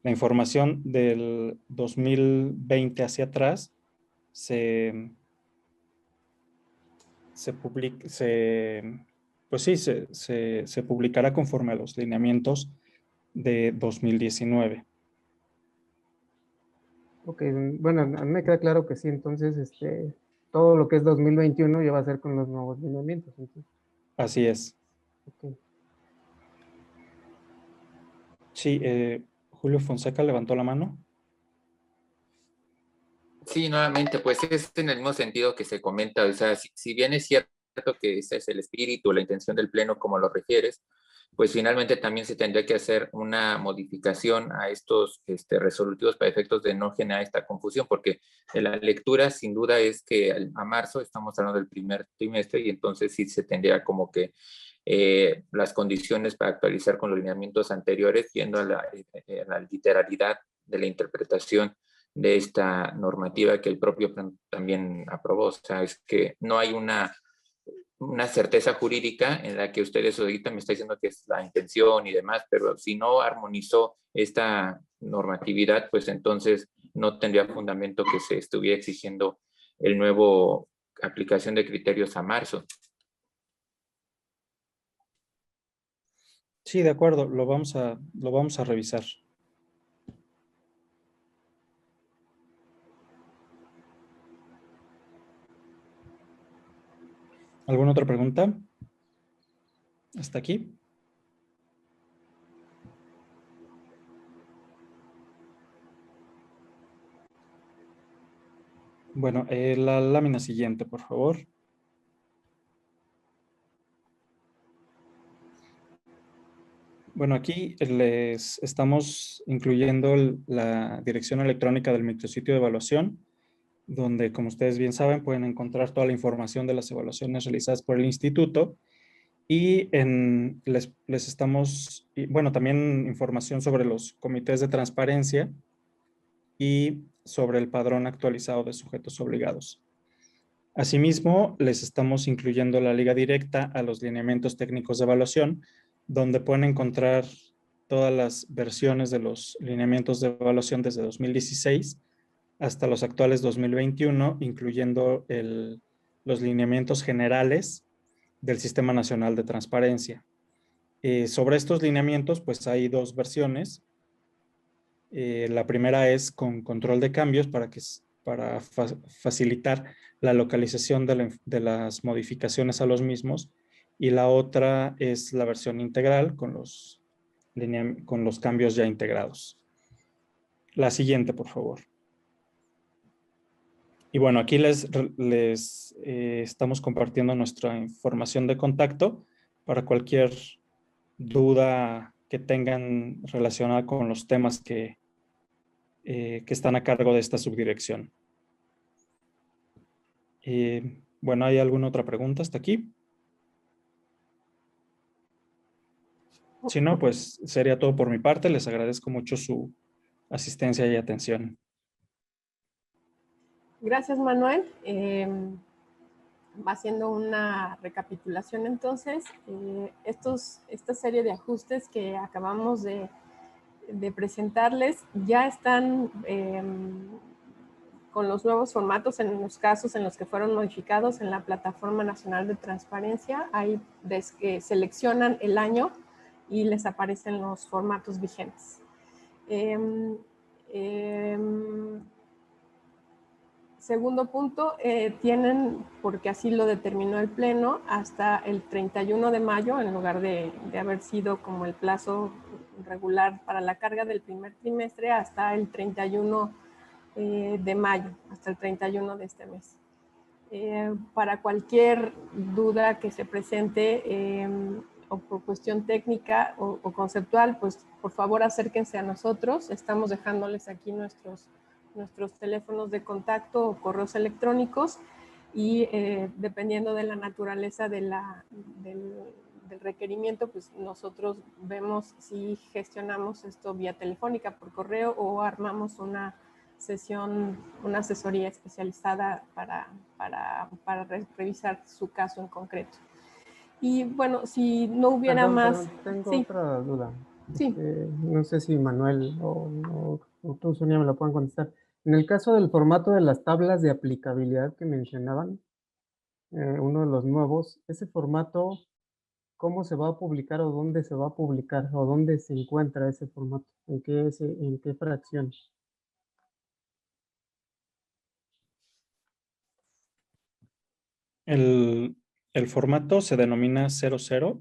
B: La información del 2020 hacia atrás pues sí, se publicará conforme a los lineamientos de 2019.
H: Ok, bueno, a mí me queda claro que sí, entonces todo lo que es 2021 ya va a ser con los nuevos lineamientos. Entonces,
B: Así es.
H: ok.
B: Sí, Julio Fonseca levantó la mano.
E: Sí, nuevamente, pues es en el mismo sentido que se comenta, o sea, si bien es cierto que ese es el espíritu, la intención del Pleno, como lo refieres, pues finalmente también se tendría que hacer una modificación a estos resolutivos para efectos de no generar esta confusión, porque la lectura sin duda es que a marzo estamos hablando del primer trimestre y entonces sí se tendría como que las condiciones para actualizar con los lineamientos anteriores, yendo a la literalidad de la interpretación de esta normativa que el propio Pleno también aprobó. O sea, es que no hay una certeza jurídica en la que ustedes ahorita me están diciendo que es la intención y demás, pero si no armonizó esta normatividad, pues entonces no tendría fundamento que se estuviera exigiendo el nuevo aplicación de criterios a marzo.
B: Sí, de acuerdo, lo vamos a revisar. ¿Alguna otra pregunta? ¿Hasta aquí? Bueno, la lámina siguiente, por favor. Bueno, aquí les estamos incluyendo la dirección electrónica del micrositio de evaluación, donde, como ustedes bien saben, pueden encontrar toda la información de las evaluaciones realizadas por el instituto. Y les estamos, bueno, también información sobre los comités de transparencia y sobre el padrón actualizado de sujetos obligados. Asimismo, les estamos incluyendo la liga directa a los lineamientos técnicos de evaluación, donde pueden encontrar todas las versiones de los lineamientos de evaluación desde 2016 hasta los actuales 2021, incluyendo los lineamientos generales del Sistema Nacional de Transparencia. Sobre estos lineamientos, pues hay dos versiones. La primera es con control de cambios para facilitar la localización de las modificaciones a los mismos, y la otra es la versión integral con los cambios ya integrados. La siguiente, por favor. Y bueno, aquí les estamos compartiendo nuestra información de contacto para cualquier duda que tengan relacionada con los temas que están a cargo de esta subdirección. Bueno, ¿hay alguna otra pregunta hasta aquí? Si no, pues sería todo por mi parte. Les agradezco mucho su asistencia y atención.
A: Gracias, Manuel. Haciendo una recapitulación entonces, esta serie de ajustes que acabamos de presentarles ya están con los nuevos formatos en los casos en los que fueron modificados en la Plataforma Nacional de Transparencia. Ahí seleccionan el año y les aparecen los formatos vigentes. Segundo punto, tienen, porque así lo determinó el Pleno, hasta el 31 de mayo, en lugar de haber sido como el plazo regular para la carga del primer trimestre, hasta el 31 de mayo, hasta el 31 de este mes. Para cualquier duda que se presente o por cuestión técnica o conceptual, pues por favor acérquense a nosotros. Estamos dejándoles aquí nuestros teléfonos de contacto o correos electrónicos y dependiendo de la naturaleza del requerimiento, pues nosotros vemos si gestionamos esto vía telefónica, por correo, o armamos una sesión, una asesoría especializada para revisar su caso en concreto. Y bueno, si no hubiera más...
H: Tengo
A: sí.
H: otra duda.
A: Sí.
H: No sé si Manuel o tú, Sonia, me la pueden contestar. En el caso del formato de las tablas de aplicabilidad que mencionaban, uno de los nuevos, ese formato, ¿cómo se va a publicar o dónde se va a publicar o dónde se encuentra ese formato? ¿En qué fracción?
B: El formato se denomina 00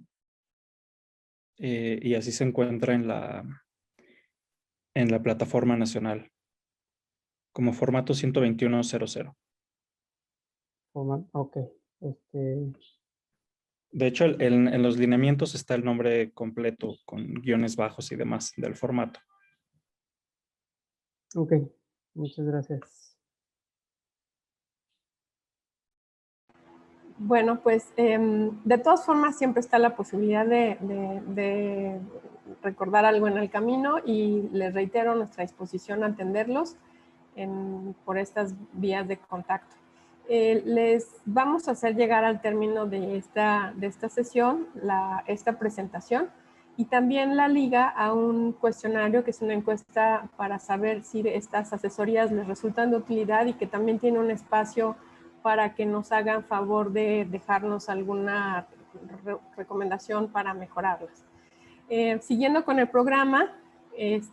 B: y así se encuentra en la plataforma nacional como formato 121.00.
H: Ok.
B: De hecho, en los lineamientos está el nombre completo con guiones bajos y demás del formato.
H: Ok, muchas gracias.
A: Bueno, pues de todas formas siempre está la posibilidad de recordar algo en el camino y les reitero nuestra disposición a atenderlos por estas vías de contacto. Les vamos a hacer llegar al término de esta sesión esta presentación y también la liga a un cuestionario que es una encuesta para saber si estas asesorías les resultan de utilidad y que también tiene un espacio para que nos hagan favor de dejarnos alguna recomendación para mejorarlas. Siguiendo con el programa, les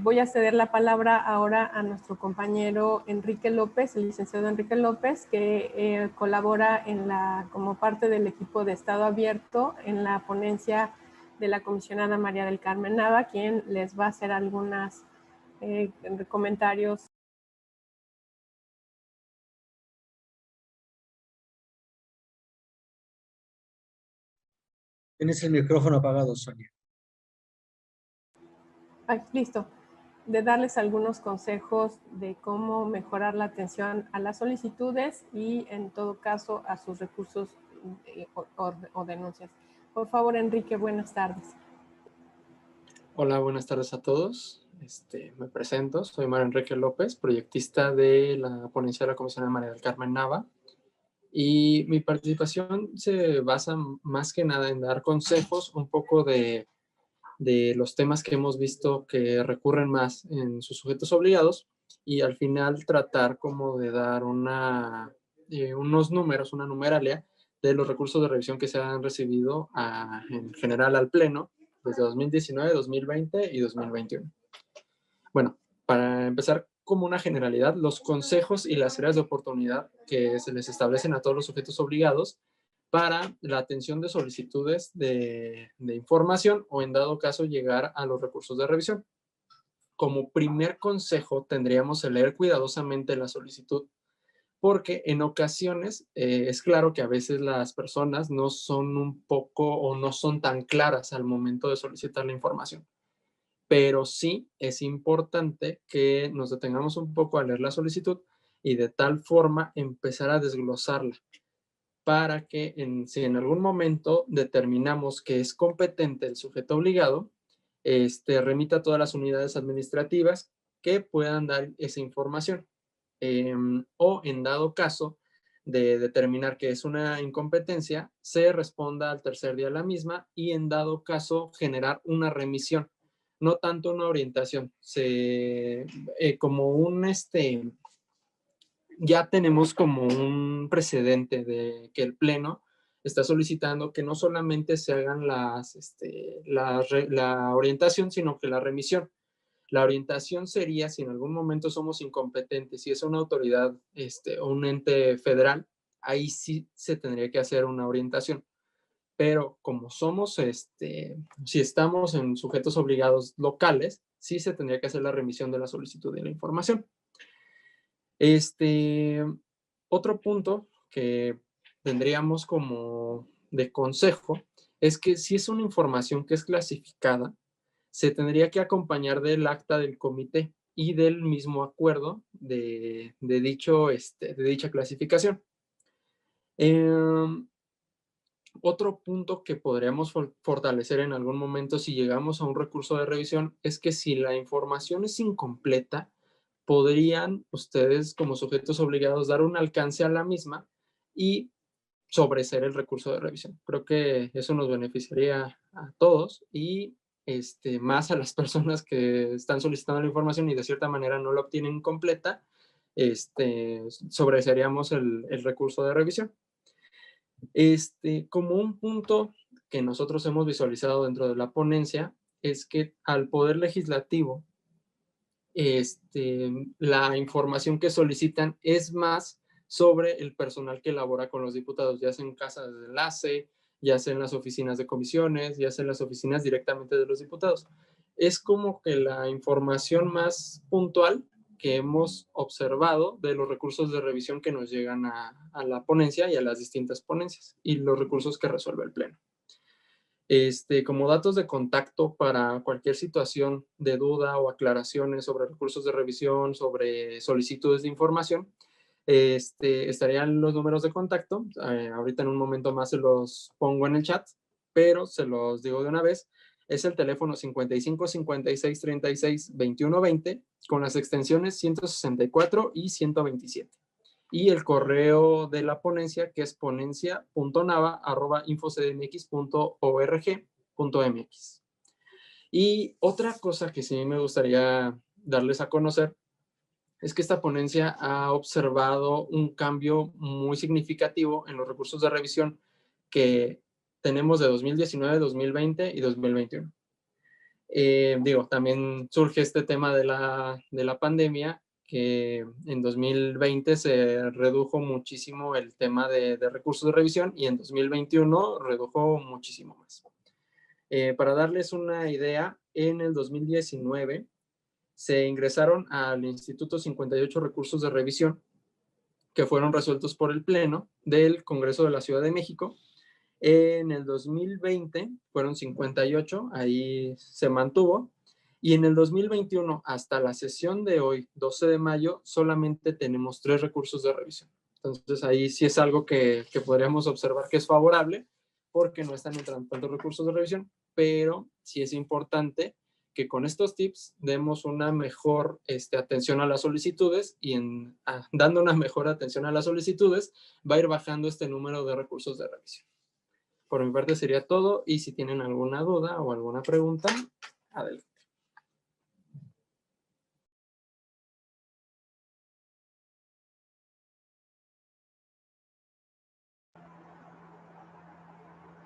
A: voy a ceder la palabra ahora a nuestro compañero Enrique López, el licenciado Enrique López, que colabora como parte del equipo de Estado Abierto en la ponencia de la comisionada María del Carmen Nava, quien les va a hacer algunos comentarios.
I: Tienes el micrófono apagado, Sonia.
A: Listo. De darles algunos consejos de cómo mejorar la atención a las solicitudes y, en todo caso, a sus recursos o denuncias. Por favor, Enrique, buenas tardes.
J: Hola, buenas tardes a todos. Me presento, soy Mario Enrique López, proyectista de la ponencia de la Comisión de María del Carmen Nava. Y mi participación se basa más que nada en dar consejos un poco de los temas que hemos visto que recurren más en sus sujetos obligados y al final tratar como de dar unos números, una numeralia de los recursos de revisión que se han recibido en general al Pleno desde 2019, 2020 y 2021. Bueno, para empezar, como una generalidad, los consejos y las áreas de oportunidad que se les establecen a todos los sujetos obligados para la atención de solicitudes de información o, en dado caso, llegar a los recursos de revisión. como primer consejo tendríamos el leer cuidadosamente la solicitud, porque en ocasiones es claro que a veces las personas no son un poco o no son tan claras al momento de solicitar la información. Pero sí es importante que nos detengamos un poco a leer la solicitud y de tal forma empezar a desglosarla para que si en algún momento determinamos que es competente el sujeto obligado, remita a todas las unidades administrativas que puedan dar esa información. O en dado caso de determinar que es una incompetencia, se responda al tercer día la misma y en dado caso generar una remisión, no tanto una orientación, como ya tenemos como un precedente de que el Pleno está solicitando que no solamente se hagan la orientación, sino que la remisión. La orientación sería si en algún momento somos incompetentes, si es una autoridad o un ente federal, ahí sí se tendría que hacer una orientación. Pero como somos, si estamos en sujetos obligados locales, sí se tendría que hacer la remisión de la solicitud de la información. Otro punto que tendríamos como de consejo es que si es una información que es clasificada, se tendría que acompañar del acta del comité y del mismo acuerdo de dicha clasificación. Otro punto que podríamos fortalecer en algún momento si llegamos a un recurso de revisión es que si la información es incompleta, podrían ustedes como sujetos obligados dar un alcance a la misma y sobreseer el recurso de revisión. Creo que eso nos beneficiaría a todos y más a las personas que están solicitando la información y de cierta manera no la obtienen completa, sobreseeríamos el recurso de revisión. Como un punto que nosotros hemos visualizado dentro de la ponencia es que al Poder Legislativo la información que solicitan es más sobre el personal que labora con los diputados, ya sea en casas de enlace, ya sea en las oficinas de comisiones, ya sea en las oficinas directamente de los diputados. Es como que la información más puntual que hemos observado de los recursos de revisión que nos llegan a la ponencia y a las distintas ponencias y los recursos que resuelve el Pleno. Como datos de contacto para cualquier situación de duda o aclaraciones sobre recursos de revisión, sobre solicitudes de información, estarían los números de contacto. Ahorita en un momento más se los pongo en el chat, pero se los digo de una vez. Es el teléfono 55 56 36 21 20 con las extensiones 164 y 127. Y el correo de la ponencia, que es ponencia.nava@infocdmx.org.mx. Y otra cosa que sí me gustaría darles a conocer es que esta ponencia ha observado un cambio muy significativo en los recursos de revisión que tenemos de 2019, 2020 y 2021. También surge este tema de la pandemia, que en 2020 se redujo muchísimo el tema de recursos de revisión y en 2021 redujo muchísimo más. Para darles una idea, en el 2019 se ingresaron al Instituto 58 recursos de revisión que fueron resueltos por el Pleno del Congreso de la Ciudad de México. En el 2020 fueron 58, ahí se mantuvo. Y en el 2021, hasta la sesión de hoy, 12 de mayo, solamente tenemos 3 recursos de revisión. Entonces, ahí sí es algo que podríamos observar que es favorable, porque no están entrando tantos recursos de revisión, pero sí es importante que con estos tips demos una mejor atención a las solicitudes y dando una mejor atención a las solicitudes, va a ir bajando este número de recursos de revisión. Por mi parte sería todo y si tienen alguna duda o alguna pregunta, adelante.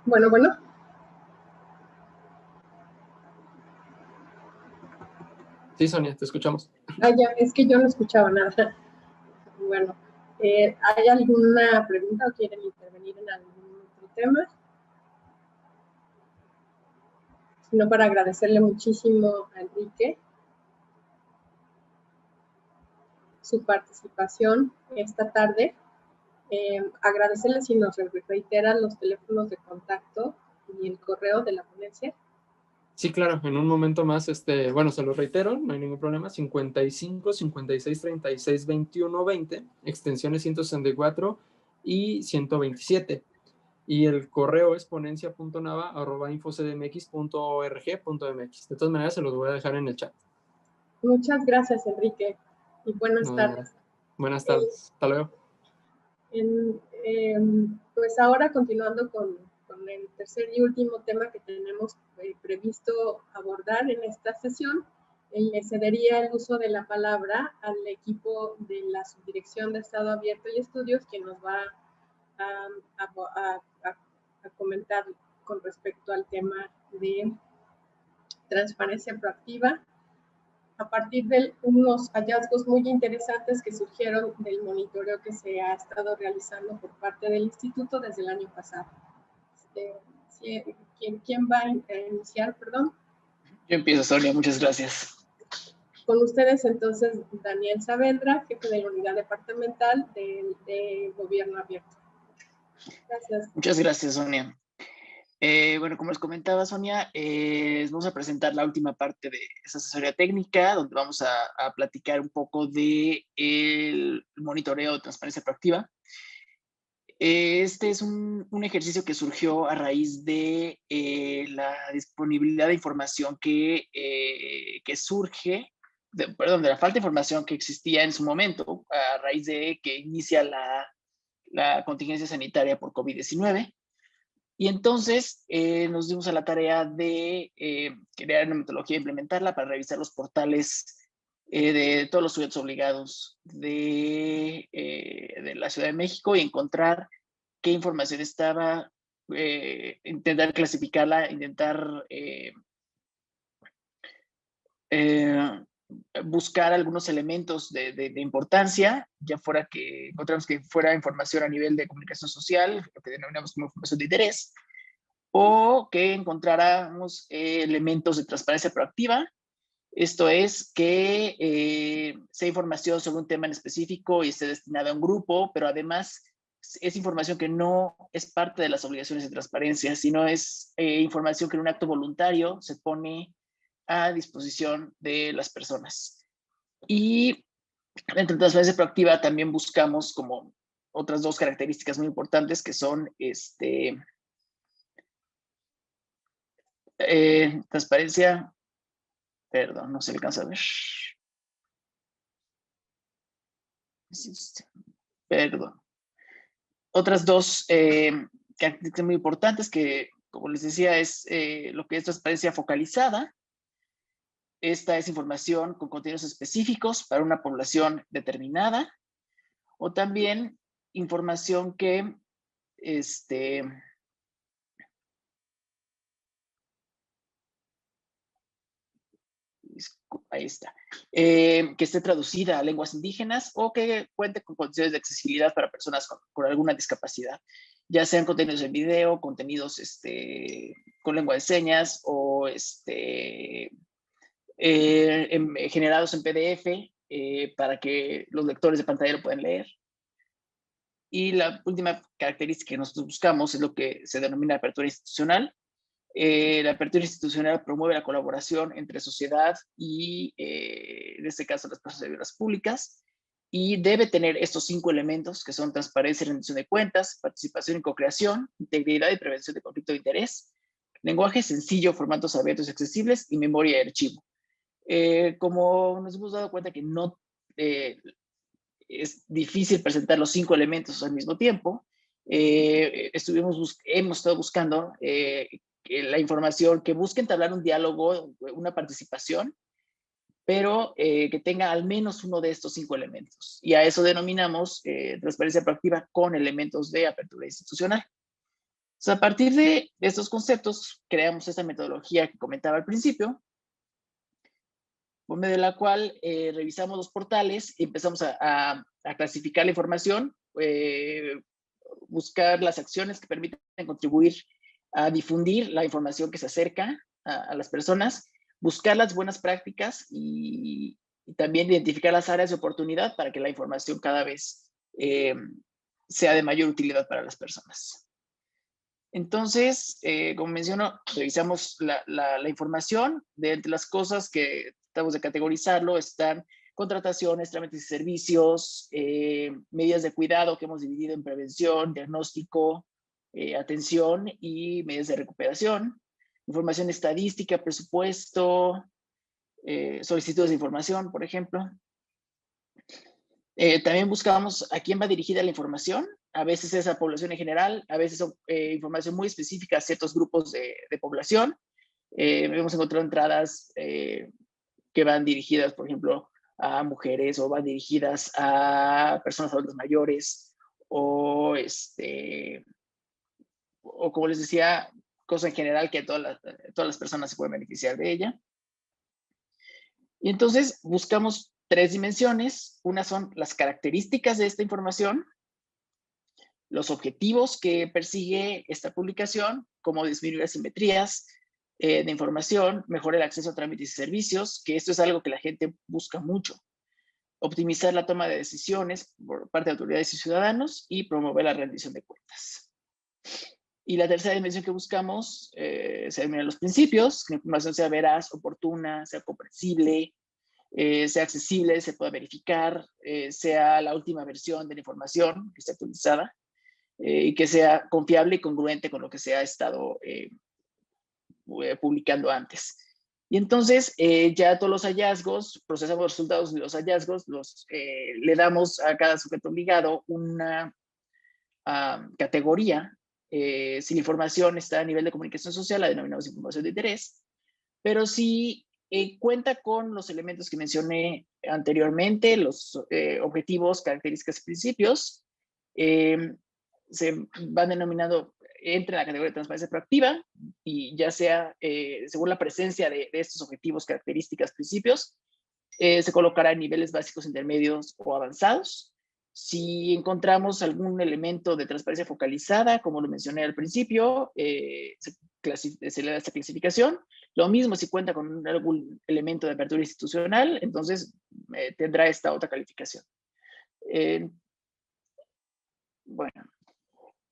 A: Bueno.
J: Sí, Sonia, te escuchamos.
A: Ya, es que yo no escuchaba nada. Bueno, ¿hay alguna pregunta o quieren intervenir en algún otro tema? Sino para agradecerle muchísimo a Enrique su participación esta tarde. Agradecerles si nos reiteran los teléfonos de contacto y el correo de la ponencia.
J: Sí, claro, en un momento más, bueno, se lo reitero, no hay ningún problema, 55 56 36 21 20, extensiones 164 y 127. Y el correo es ponencia.nava@infocdmx.org.mx. De todas maneras, se los voy a dejar en el chat.
A: Muchas gracias, Enrique, y buenas tardes.
J: Buenas tardes, hasta luego.
A: Pues ahora continuando con el tercer y último tema que tenemos previsto abordar en esta sesión, le cedería el uso de la palabra al equipo de la Subdirección de Estado Abierto y Estudios, quien nos va a comentar con respecto al tema de transparencia proactiva, a partir de unos hallazgos muy interesantes que surgieron del monitoreo que se ha estado realizando por parte del instituto desde el año pasado. ¿Quién va a iniciar, perdón?
K: Yo empiezo, Sonia, muchas gracias.
A: Con ustedes entonces Daniel Saavedra, jefe de la unidad departamental de Gobierno Abierto. Gracias.
K: Muchas gracias, Sonia. Bueno, como les comentaba, Sonia, les vamos a presentar la última parte de esa asesoría técnica, donde vamos a platicar un poco del monitoreo de transparencia proactiva. Este es un ejercicio que surgió a raíz de la disponibilidad de información que surge, de la falta de información que existía en su momento, a raíz de que inicia la contingencia sanitaria por COVID-19. Y entonces nos dimos a la tarea de crear una metodología e implementarla para revisar los portales de todos los sujetos obligados de la Ciudad de México y encontrar qué información estaba, intentar clasificarla, intentar buscar algunos elementos de importancia, ya fuera que encontramos que fuera información a nivel de comunicación social, lo que denominamos como información de interés, o que encontráramos elementos de transparencia proactiva. Esto es que sea información sobre un tema en específico y esté destinada a un grupo, pero además es información que no es parte de las obligaciones de transparencia, sino es información que en un acto voluntario se pone a disposición de las personas. Y dentro de transparencia proactiva también buscamos como otras dos características muy importantes que son transparencia, perdón, no se alcanza a ver. Perdón. Otras dos características muy importantes que, como les decía, es lo que es transparencia focalizada. Esta es información con contenidos específicos para una población determinada, o también información que ahí está, que esté traducida a lenguas indígenas o que cuente con condiciones de accesibilidad para personas con alguna discapacidad, ya sean contenidos en video, contenidos con lengua de señas o generados en PDF para que los lectores de pantalla lo puedan leer. Y la última característica que nosotros buscamos es lo que se denomina apertura institucional. La apertura institucional promueve la colaboración entre sociedad y, en este caso, las personas servidoras públicas, y debe tener estos 5 elementos que son transparencia y rendición de cuentas, participación y co-creación, integridad y prevención de conflicto de interés, lenguaje sencillo, formatos abiertos y accesibles y memoria de archivo. Como nos hemos dado cuenta que no es difícil presentar los 5 elementos al mismo tiempo, hemos estado buscando la información que busque entablar un diálogo, una participación, pero que tenga al menos uno de estos 5 elementos. Y a eso denominamos transparencia proactiva con elementos de apertura institucional. O sea, a partir de estos conceptos, creamos esta metodología que comentaba al principio, por medio de la cual revisamos los portales y empezamos a clasificar la información, buscar las acciones que permiten contribuir a difundir la información que se acerca a las personas, buscar las buenas prácticas y también identificar las áreas de oportunidad para que la información cada vez sea de mayor utilidad para las personas. Entonces, como menciono, revisamos la información. De entre las cosas que tratamos de categorizarlo están contrataciones, trámites y servicios, medidas de cuidado que hemos dividido en prevención, diagnóstico, atención y medidas de recuperación, información estadística, presupuesto, solicitudes de información, por ejemplo. También buscamos a quién va dirigida la información. A veces es a población en general, a veces son información muy específica a ciertos grupos de población. Hemos encontrado entradas que van dirigidas, por ejemplo, a mujeres o van dirigidas a personas adultas mayores o como les decía, cosas en general que todas las personas se pueden beneficiar de ella. Y entonces buscamos 3 dimensiones. Una son las características de esta información, los objetivos que persigue esta publicación, como disminuir asimetrías de información, mejorar el acceso a trámites y servicios, que esto es algo que la gente busca mucho, optimizar la toma de decisiones por parte de autoridades y ciudadanos y promover la rendición de cuentas. Y la tercera dimensión que buscamos se denominan los principios, que la información sea veraz, oportuna, sea comprensible, sea accesible, se pueda verificar, sea la última versión de la información que esté actualizada y que sea confiable y congruente con lo que se ha estado publicando antes. Y entonces ya todos los hallazgos, procesamos los resultados de los hallazgos, le damos a cada sujeto obligado una categoría. Si la información está a nivel de comunicación social, la denominamos información de interés, pero si cuenta con los elementos que mencioné anteriormente, los objetivos, características y principios, se van denominando entre la categoría de transparencia proactiva y ya sea según la presencia de estos objetivos, características, principios, se colocará en niveles básicos, intermedios o avanzados. Si encontramos algún elemento de transparencia focalizada, como lo mencioné al principio, se le da esta clasificación. Lo mismo si cuenta con algún elemento de apertura institucional, entonces tendrá esta otra calificación. Bueno,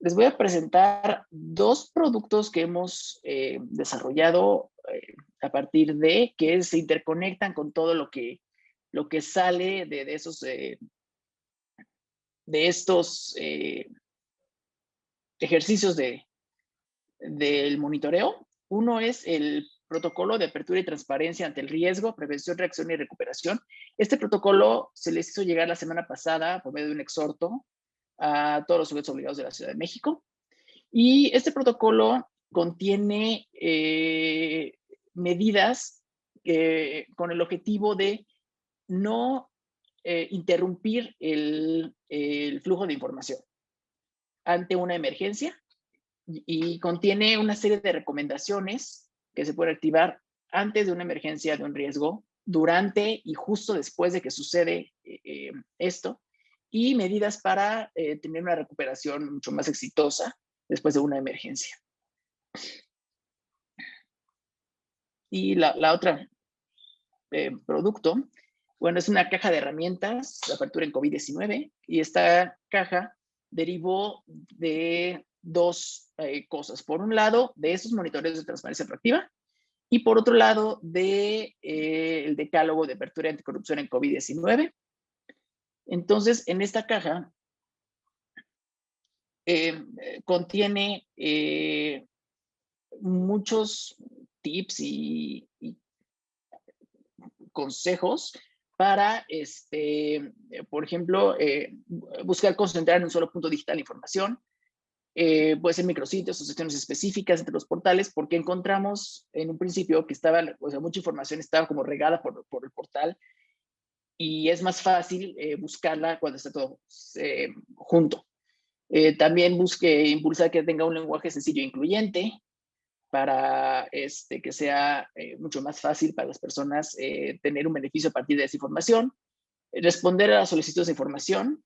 K: les voy a presentar 2 productos que hemos desarrollado a partir de que se interconectan con todo lo que sale de estos ejercicios del monitoreo. Uno es el protocolo de apertura y transparencia ante el riesgo, prevención, reacción y recuperación. Este protocolo se les hizo llegar la semana pasada por medio de un exhorto a todos los sujetos obligados de la Ciudad de México. Y este protocolo contiene medidas con el objetivo de no interrumpir el flujo de información ante una emergencia y contiene una serie de recomendaciones que se pueden activar antes de una emergencia, de un riesgo, durante y justo después de que sucede esto, y medidas para tener una recuperación mucho más exitosa después de una emergencia. Y la otra producto, bueno, es una caja de herramientas de apertura en COVID-19 y esta caja derivó de 2 cosas. Por un lado, de esos monitoreos de transparencia proactiva y por otro lado, el decálogo de apertura y anticorrupción en COVID-19. Entonces, en esta caja contiene muchos tips y consejos para, por ejemplo, buscar concentrar en un solo punto digital la información. Puede ser micrositios o secciones específicas entre los portales, porque encontramos en un principio que mucha información estaba como regada por el portal y es más fácil buscarla cuando está todo junto. También impulsar que tenga un lenguaje sencillo e incluyente para que sea mucho más fácil para las personas tener un beneficio a partir de esa información. Responder a las solicitudes de información,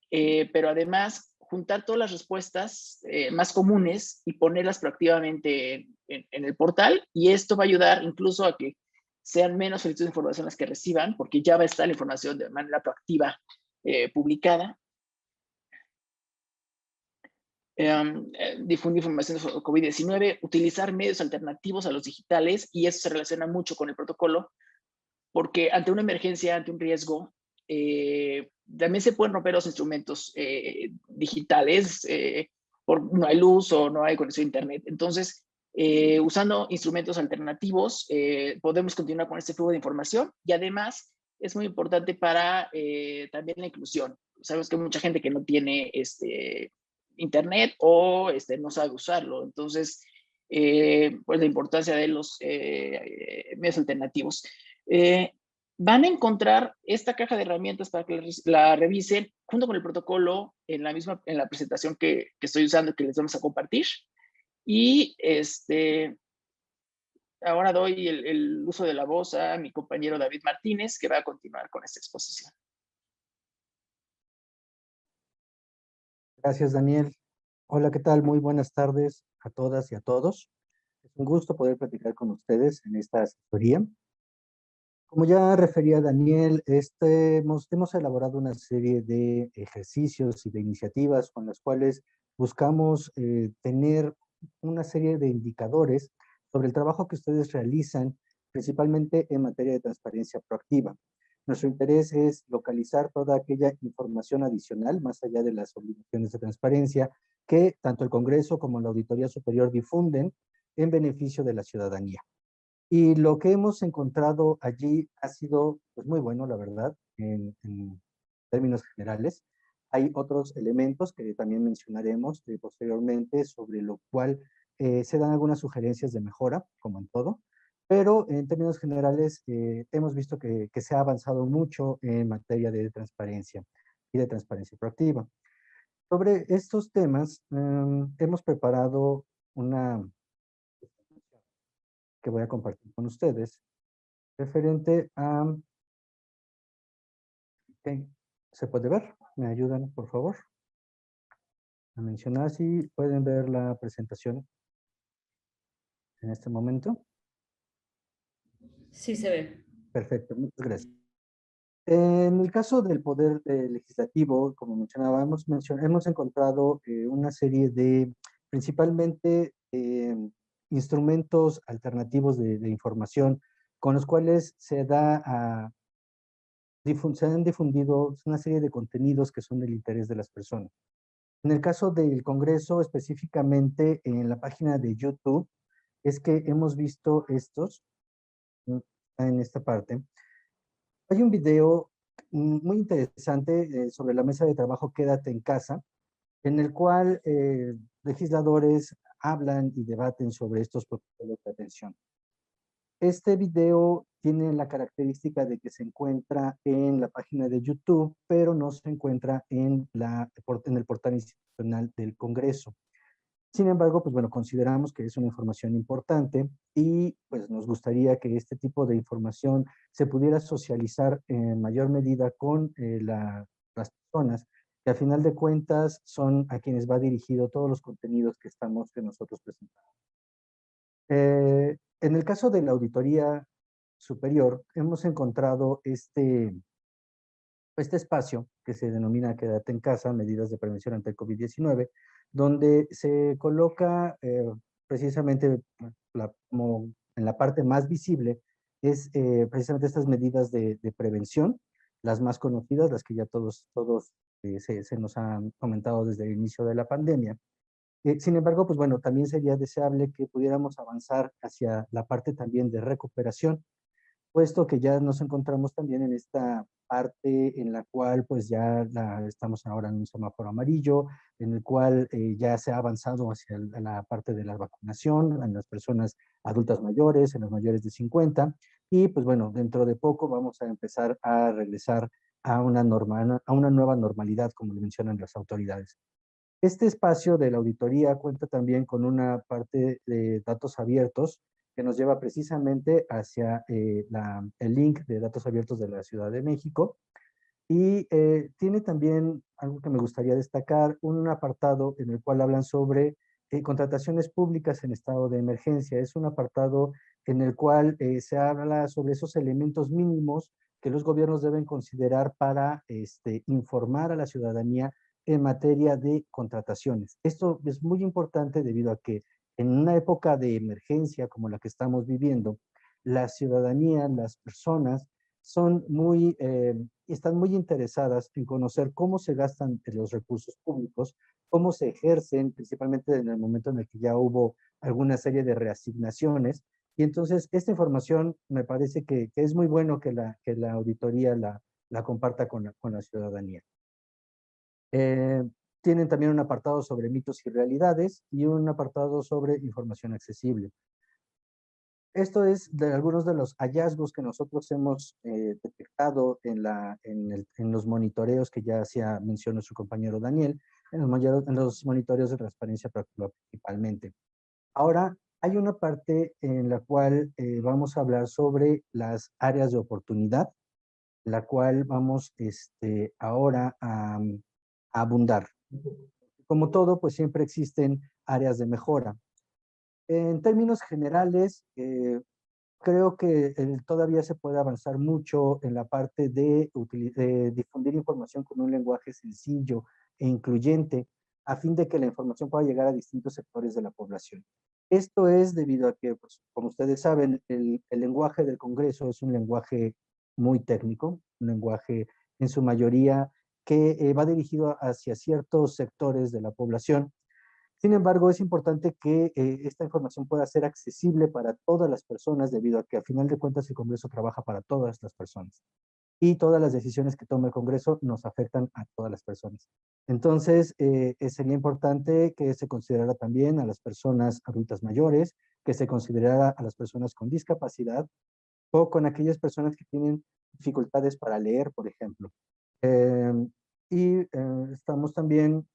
K: pero además juntar todas las respuestas más comunes y ponerlas proactivamente en el portal, y esto va a ayudar incluso a que sean menos solicitudes de información las que reciban, porque ya va a estar la información de manera proactiva publicada. Difundir información sobre COVID-19, utilizar medios alternativos a los digitales, y eso se relaciona mucho con el protocolo, porque ante una emergencia, ante un riesgo, también se pueden romper los instrumentos digitales, no hay luz o no hay conexión a internet. Entonces, usando instrumentos alternativos, podemos continuar con este flujo de información, y además es muy importante para también la inclusión. Sabemos que hay mucha gente que no tiene internet o no sabe usarlo. Entonces, pues la importancia de los medios alternativos. Van a encontrar esta caja de herramientas para que la revisen junto con el protocolo en la presentación que estoy usando, que les vamos a compartir. Y ahora doy el uso de la voz a mi compañero David Martínez, que va a continuar con esta exposición.
L: Gracias, Daniel. Hola, ¿qué tal? Muy buenas tardes a todas y a todos. Es un gusto poder platicar con ustedes en esta asesoría. Como ya refería Daniel, hemos elaborado una serie de ejercicios y de iniciativas con las cuales buscamos tener una serie de indicadores sobre el trabajo que ustedes realizan, principalmente en materia de transparencia proactiva. Nuestro interés es localizar toda aquella información adicional, más allá de las obligaciones de transparencia, que tanto el Congreso como la Auditoría Superior difunden en beneficio de la ciudadanía. Y lo que hemos encontrado allí ha sido pues, muy bueno, la verdad, en términos generales. Hay otros elementos que también mencionaremos posteriormente, sobre lo cual se dan algunas sugerencias de mejora, como en todo. Pero en términos generales hemos visto que se ha avanzado mucho en materia de transparencia y de transparencia proactiva. Sobre estos temas hemos preparado una que voy a compartir con ustedes, referente a... Okay. ¿Se puede ver? ¿Me ayudan, por favor? A mencionar si pueden ver la presentación en este momento.
M: Sí se ve.
L: Perfecto, muchas gracias. En el caso del Poder Legislativo, como mencionaba, hemos encontrado una serie de, principalmente, instrumentos alternativos de información con los cuales se han difundido una serie de contenidos que son del interés de las personas. En el caso del Congreso, específicamente en la página de YouTube, es que hemos visto estos, en esta parte. Hay un video muy interesante sobre la mesa de trabajo Quédate en Casa, en el cual legisladores hablan y debaten sobre estos protocolos de atención. Este video tiene la característica de que se encuentra en la página de YouTube, pero no se encuentra en el portal institucional del Congreso. Sin embargo, pues bueno, consideramos que es una información importante y pues nos gustaría que este tipo de información se pudiera socializar en mayor medida con las personas, que al final de cuentas son a quienes va dirigido todos los contenidos que nosotros presentamos. En el caso de la Auditoría Superior, hemos encontrado este espacio que se denomina Quédate en Casa, medidas de prevención ante el COVID-19, donde se coloca precisamente como en la parte más visible, es precisamente estas medidas de prevención, las más conocidas, las que ya todos se nos han comentado desde el inicio de la pandemia. Sin embargo, pues bueno, también sería deseable que pudiéramos avanzar hacia la parte también de recuperación, puesto que ya nos encontramos también en esta parte en la cual pues ya estamos ahora en un semáforo amarillo, en el cual ya se ha avanzado hacia la parte de la vacunación en las personas adultas mayores, en los mayores de 50, y pues bueno, dentro de poco vamos a empezar a regresar a una nueva normalidad, como le mencionan las autoridades. Este espacio de la auditoría cuenta también con una parte de datos abiertos que nos lleva precisamente hacia el link de datos abiertos de la Ciudad de México. Y tiene también algo que me gustaría destacar, un apartado en el cual hablan sobre contrataciones públicas en estado de emergencia. Es un apartado en el cual se habla sobre esos elementos mínimos que los gobiernos deben considerar para informar a la ciudadanía en materia de contrataciones. Esto es muy importante debido a que en una época de emergencia como la que estamos viviendo, la ciudadanía, las personas, están muy interesadas en conocer cómo se gastan los recursos públicos, cómo se ejercen, principalmente en el momento en el que ya hubo alguna serie de reasignaciones. Y entonces esta información me parece que es muy bueno que la auditoría la comparta con la ciudadanía. Tienen también un apartado sobre mitos y realidades y un apartado sobre información accesible. Esto es de algunos de los hallazgos que nosotros hemos detectado en los monitoreos que ya hacía mención nuestro compañero Daniel, en los monitoreos de transparencia proactiva principalmente. Ahora, hay una parte en la cual vamos a hablar sobre las áreas de oportunidad, la cual vamos ahora a abundar. Como todo, pues siempre existen áreas de mejora. En términos generales, creo que todavía se puede avanzar mucho en la parte de difundir información con un lenguaje sencillo e incluyente, a fin de que la información pueda llegar a distintos sectores de la población. Esto es debido a que, pues, como ustedes saben, el lenguaje del Congreso es un lenguaje muy técnico, un lenguaje en su mayoría que va dirigido hacia ciertos sectores de la población. Sin embargo, es importante que esta información pueda ser accesible para todas las personas, debido a que, a final de cuentas, el Congreso trabaja para todas las personas. Y todas las decisiones que toma el Congreso nos afectan a todas las personas. Entonces, sería importante que se considerara también a las personas adultas mayores, que se considerara a las personas con discapacidad o con aquellas personas que tienen dificultades para leer, por ejemplo. Estamos también,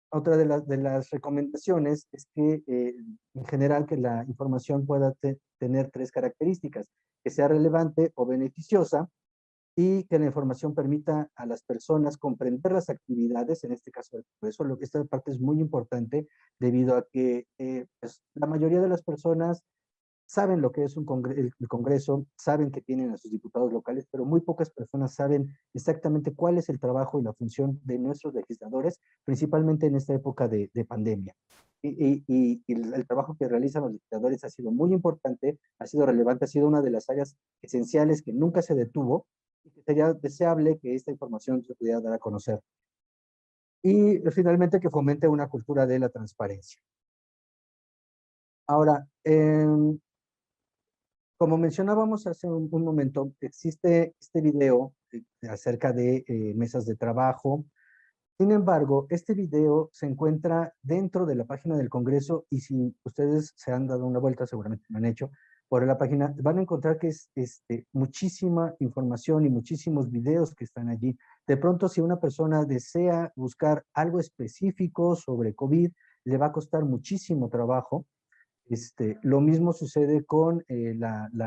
L: otra de las recomendaciones es que en general que la información pueda tener 3 características: que sea relevante o beneficiosa, y que la información permita a las personas comprender las actividades, en este caso del Congreso. Esta parte es muy importante debido a que pues, la mayoría de las personas saben lo que es el Congreso, saben que tienen a sus diputados locales, pero muy pocas personas saben exactamente cuál es el trabajo y la función de nuestros legisladores, principalmente en esta época de pandemia. Y el trabajo que realizan los legisladores ha sido muy importante, ha sido relevante, ha sido una de las áreas esenciales que nunca se detuvo, y que sería deseable que esta información se pudiera dar a conocer. Y finalmente, que fomente una cultura de la transparencia. Ahora, como mencionábamos hace un momento, existe este video acerca de mesas de trabajo. Sin embargo, este video se encuentra dentro de la página del Congreso, y si ustedes se han dado una vuelta, seguramente lo han hecho, por la página, van a encontrar que es muchísima información y muchísimos videos que están allí. De pronto, si una persona desea buscar algo específico sobre COVID, le va a costar muchísimo trabajo. Lo mismo sucede con la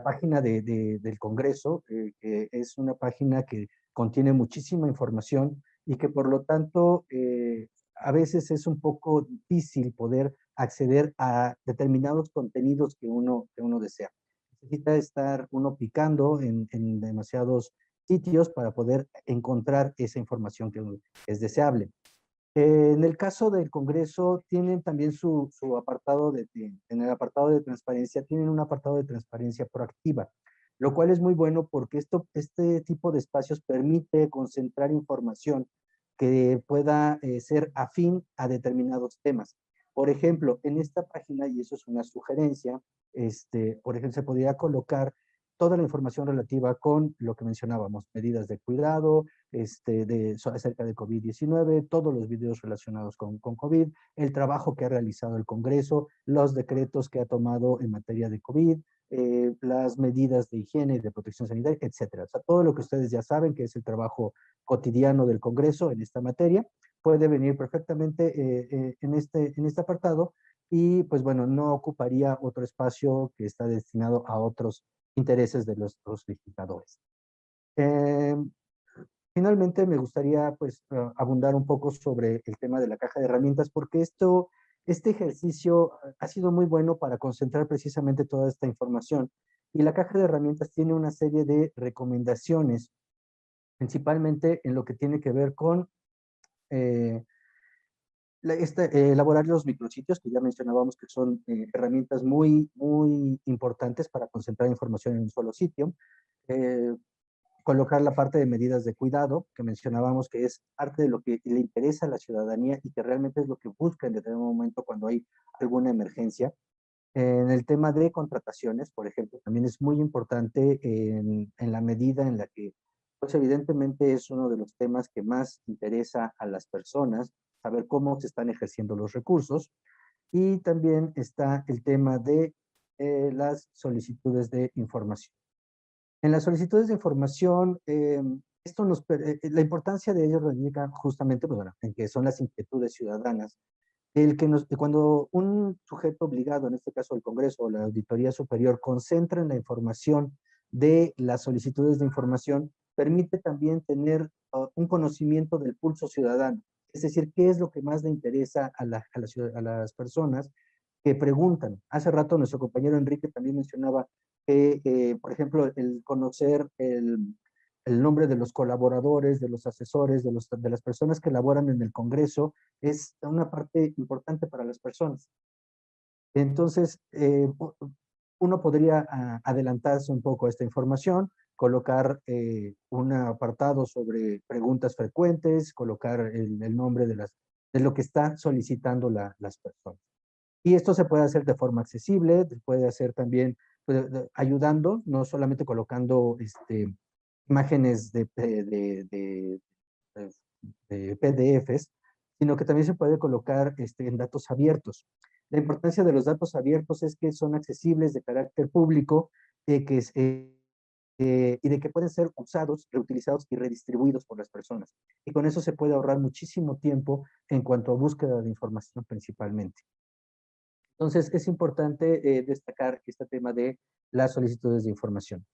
L: página del Congreso, que es una página que contiene muchísima información y que por lo tanto a veces es un poco difícil poder acceder a determinados contenidos que uno desea. Necesita estar uno picando en demasiados sitios para poder encontrar esa información que es deseable. En el caso del Congreso, tienen también su apartado en el apartado de transparencia, tienen un apartado de transparencia proactiva, lo cual es muy bueno porque este tipo de espacios permite concentrar información que pueda ser afín a determinados temas. Por ejemplo, en esta página, y eso es una sugerencia, por ejemplo, se podría colocar toda la información relativa con lo que mencionábamos: medidas de cuidado, acerca de COVID-19, todos los videos relacionados con COVID, el trabajo que ha realizado el Congreso, los decretos que ha tomado en materia de COVID, las medidas de higiene y de protección sanitaria, etcétera. O sea, todo lo que ustedes ya saben que es el trabajo cotidiano del Congreso en esta materia, puede venir perfectamente en este apartado, y pues bueno, no ocuparía otro espacio que está destinado a otros intereses de los legisladores. Finalmente, me gustaría pues abundar un poco sobre el tema de la caja de herramientas, porque esto Este ejercicio ha sido muy bueno para concentrar precisamente toda esta información, y la caja de herramientas tiene una serie de recomendaciones, principalmente en lo que tiene que ver con elaborar los micrositios, que ya mencionábamos que son herramientas muy importantes para concentrar información en un solo sitio. Colocar la parte de medidas de cuidado, que mencionábamos que es parte de lo que le interesa a la ciudadanía y que realmente es lo que busca en determinado momento cuando hay alguna emergencia. En el tema de contrataciones, por ejemplo, también es muy importante en la medida en la que, pues evidentemente es uno de los temas que más interesa a las personas, saber cómo se están ejerciendo los recursos. Y también está el tema de las solicitudes de información. En las solicitudes de información, la importancia de ello radica justamente pues, bueno, en que son las inquietudes ciudadanas. Cuando un sujeto obligado, en este caso el Congreso o la Auditoría Superior, concentra en la información de las solicitudes de información, permite también tener un conocimiento del pulso ciudadano. Es decir, qué es lo que más le interesa a las personas que preguntan. Hace rato nuestro compañero Enrique también mencionaba que, por ejemplo, el conocer el nombre de los colaboradores, de los asesores, de las personas que laboran en el Congreso, es una parte importante para las personas. Entonces, uno podría adelantarse un poco a esta información, colocar un apartado sobre preguntas frecuentes, colocar el nombre de lo que están solicitando las personas. Y esto se puede hacer de forma accesible, puede hacer también ayudando, no solamente colocando imágenes de PDFs, sino que también se puede colocar en datos abiertos. La importancia de los datos abiertos es que son accesibles, de carácter público, y de que pueden ser usados, reutilizados y redistribuidos por las personas. Y con eso se puede ahorrar muchísimo tiempo en cuanto a búsqueda de información principalmente. Entonces, es importante destacar este tema de las solicitudes de información.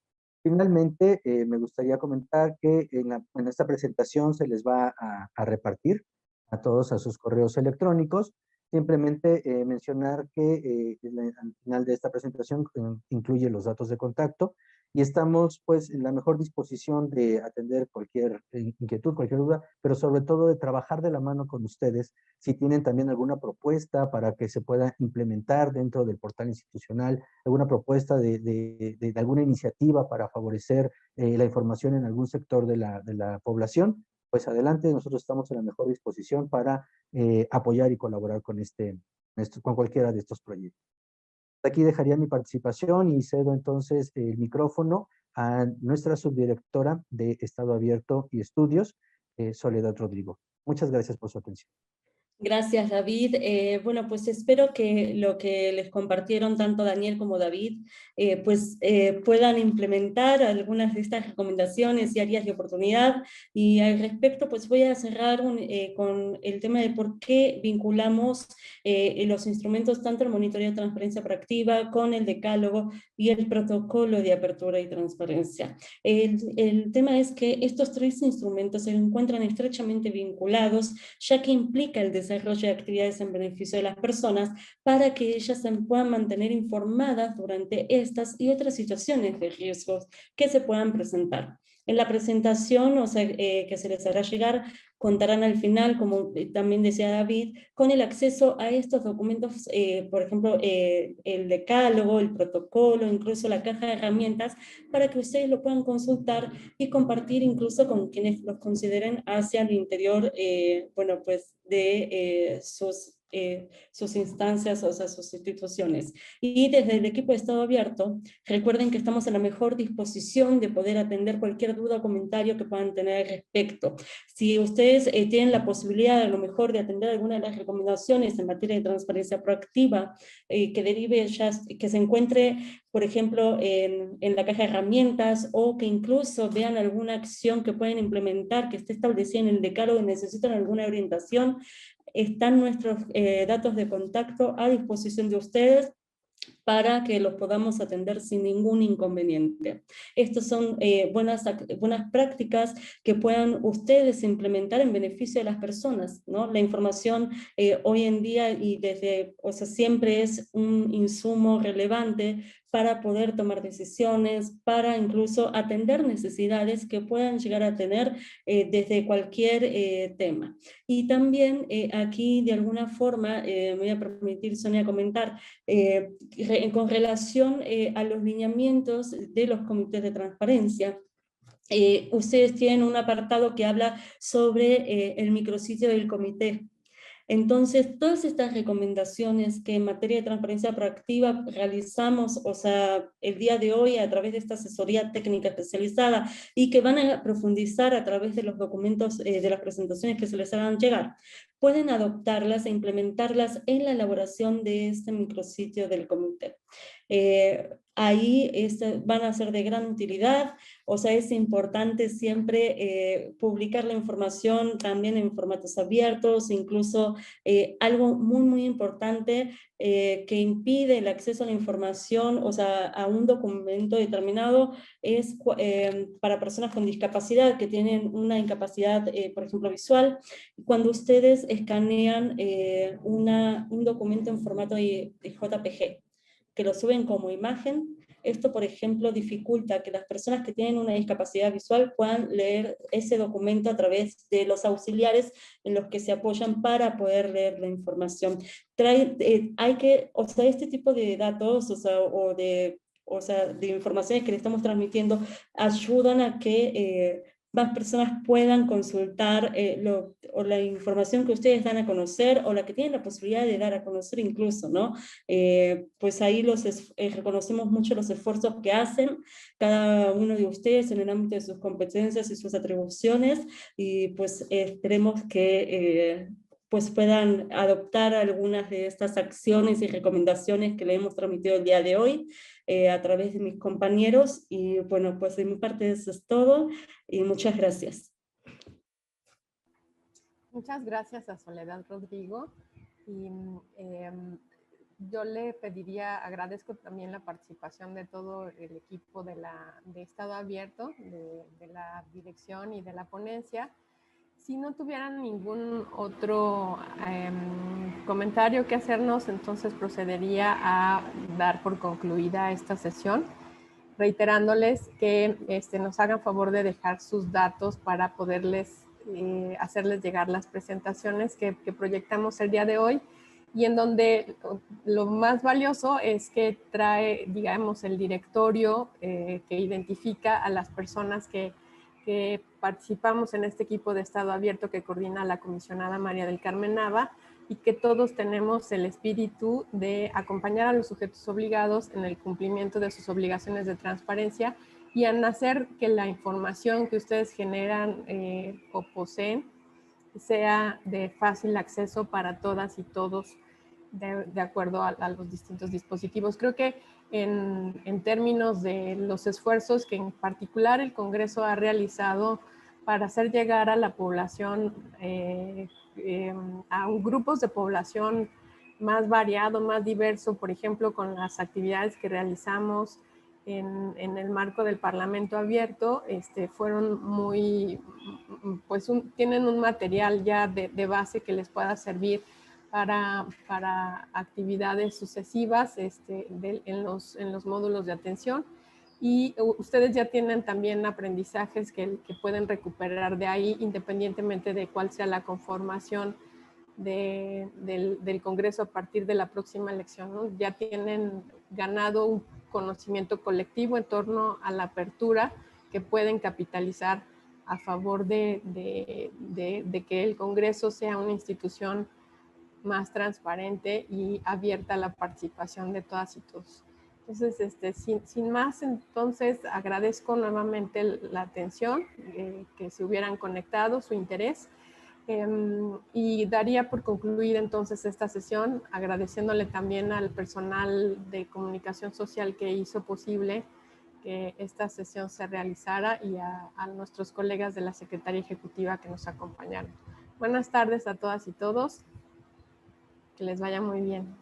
L: Finalmente, me gustaría comentar que en esta presentación se les va a repartir a todos a sus correos electrónicos. Simplemente mencionar que al final de esta presentación incluye los datos de contacto y estamos pues en la mejor disposición de atender cualquier inquietud, cualquier duda, pero sobre todo de trabajar de la mano con ustedes si tienen también alguna propuesta para que se pueda implementar dentro del portal institucional, alguna propuesta de alguna iniciativa para favorecer la información en algún sector de la población, pues adelante, nosotros estamos en la mejor disposición para apoyar y colaborar con cualquiera de estos proyectos. Aquí dejaría mi participación y cedo entonces el micrófono a nuestra subdirectora de Estado Abierto y Estudios, Soledad Rodrigo. Muchas gracias por su atención.
M: Gracias, David. Bueno, pues espero que lo que les compartieron tanto Daniel como David, puedan implementar algunas de estas recomendaciones y áreas de oportunidad. Y al respecto, pues voy a cerrar con el tema de por qué vinculamos los instrumentos, tanto el monitoreo de transparencia proactiva, con el decálogo y el protocolo de apertura y transparencia. El tema es que estos tres instrumentos se encuentran estrechamente vinculados, ya que implica el desarrollo de actividades en beneficio de las personas para que ellas se puedan mantener informadas durante estas y otras situaciones de riesgos que se puedan presentar. En la presentación, que se les hará llegar, contarán al final, como también decía David, con el acceso a estos documentos, por ejemplo, el decálogo, el protocolo, incluso la caja de herramientas, para que ustedes lo puedan consultar y compartir incluso con quienes los consideren hacia el interior, bueno, pues de sus instancias, o sea, sus instituciones. Y desde el equipo de Estado Abierto, recuerden que estamos en la mejor disposición de poder atender cualquier duda o comentario que puedan tener al respecto. Si ustedes tienen la posibilidad a lo mejor de atender alguna de las recomendaciones en materia de transparencia proactiva, que derive ya, que se encuentre, por ejemplo, en la caja de herramientas, o que incluso vean alguna acción que pueden implementar, que esté establecida en el decálogo y necesitan alguna orientación, están nuestros datos de contacto a disposición de ustedes para que los podamos atender sin ningún inconveniente. Estas son buenas prácticas que puedan ustedes implementar en beneficio de las personas, ¿no? La información hoy en día y siempre es un insumo relevante para poder tomar decisiones, para incluso atender necesidades que puedan llegar a tener desde cualquier tema. Y también aquí, de alguna forma, me voy a permitir, Sonia, comentar, con relación a los lineamientos de los comités de transparencia. Ustedes tienen un apartado que habla sobre el micrositio del comité. Entonces, todas estas recomendaciones que en materia de transparencia proactiva realizamos, el día de hoy a través de esta asesoría técnica especializada y que van a profundizar a través de los documentos de las presentaciones que se les hagan llegar, pueden adoptarlas e implementarlas en la elaboración de este micrositio del comité. Ahí van a ser de gran utilidad, es importante siempre publicar la información también en formatos abiertos, incluso algo muy, muy importante que impide el acceso a la información, a un documento determinado, es para personas con discapacidad que tienen una incapacidad, por ejemplo, visual. Cuando ustedes escanean un documento en formato de JPG, que lo suben como imagen, esto, por ejemplo, dificulta que las personas que tienen una discapacidad visual puedan leer ese documento a través de los auxiliares en los que se apoyan para poder leer la información. Este tipo de datos, de informaciones que le estamos transmitiendo, ayudan a que más personas puedan consultar la información que ustedes dan a conocer o la que tienen la posibilidad de dar a conocer incluso, ¿no? Pues ahí reconocemos mucho los esfuerzos que hacen cada uno de ustedes en el ámbito de sus competencias y sus atribuciones, y pues esperemos que pues puedan adoptar algunas de estas acciones y recomendaciones que le hemos transmitido el día de hoy a través de mis compañeros. Y bueno, pues de mi parte eso es todo y muchas gracias.
A: Muchas gracias a Soledad Rodrigo. Y yo le pediría, agradezco también la participación de todo el equipo de Estado Abierto, de la dirección y de la ponencia. Si no tuvieran ningún otro comentario que hacernos, entonces procedería a dar por concluida esta sesión, reiterándoles que nos hagan favor de dejar sus datos para poderles hacerles llegar las presentaciones que proyectamos el día de hoy, y en donde lo más valioso es que trae, digamos, el directorio que identifica a las personas que participamos en este equipo de Estado Abierto que coordina la comisionada María del Carmen Nava, y que todos tenemos el espíritu de acompañar a los sujetos obligados en el cumplimiento de sus obligaciones de transparencia y en hacer que la información que ustedes generan o poseen sea de fácil acceso para todas y todos de acuerdo a los distintos dispositivos. Creo que en términos de los esfuerzos que en particular el Congreso ha realizado para hacer llegar a la población, a grupos de población más variado, más diverso, por ejemplo, con las actividades que realizamos en el marco del Parlamento Abierto, fueron muy, pues tienen un material ya de base que les pueda servir para actividades sucesivas en los módulos de atención. Y ustedes ya tienen también aprendizajes que pueden recuperar de ahí, independientemente de cuál sea la conformación del Congreso a partir de la próxima elección, ¿no? Ya tienen ganado un conocimiento colectivo en torno a la apertura que pueden capitalizar a favor de que el Congreso sea una institución más transparente y abierta a la participación de todas y todos. Entonces, sin más, entonces agradezco nuevamente la atención, que se hubieran conectado, su interés, y daría por concluir entonces esta sesión, agradeciéndole también al personal de comunicación social que hizo posible que esta sesión se realizara, y a nuestros colegas de la Secretaría Ejecutiva que nos acompañaron. Buenas tardes a todas y todos. Que les vaya muy bien.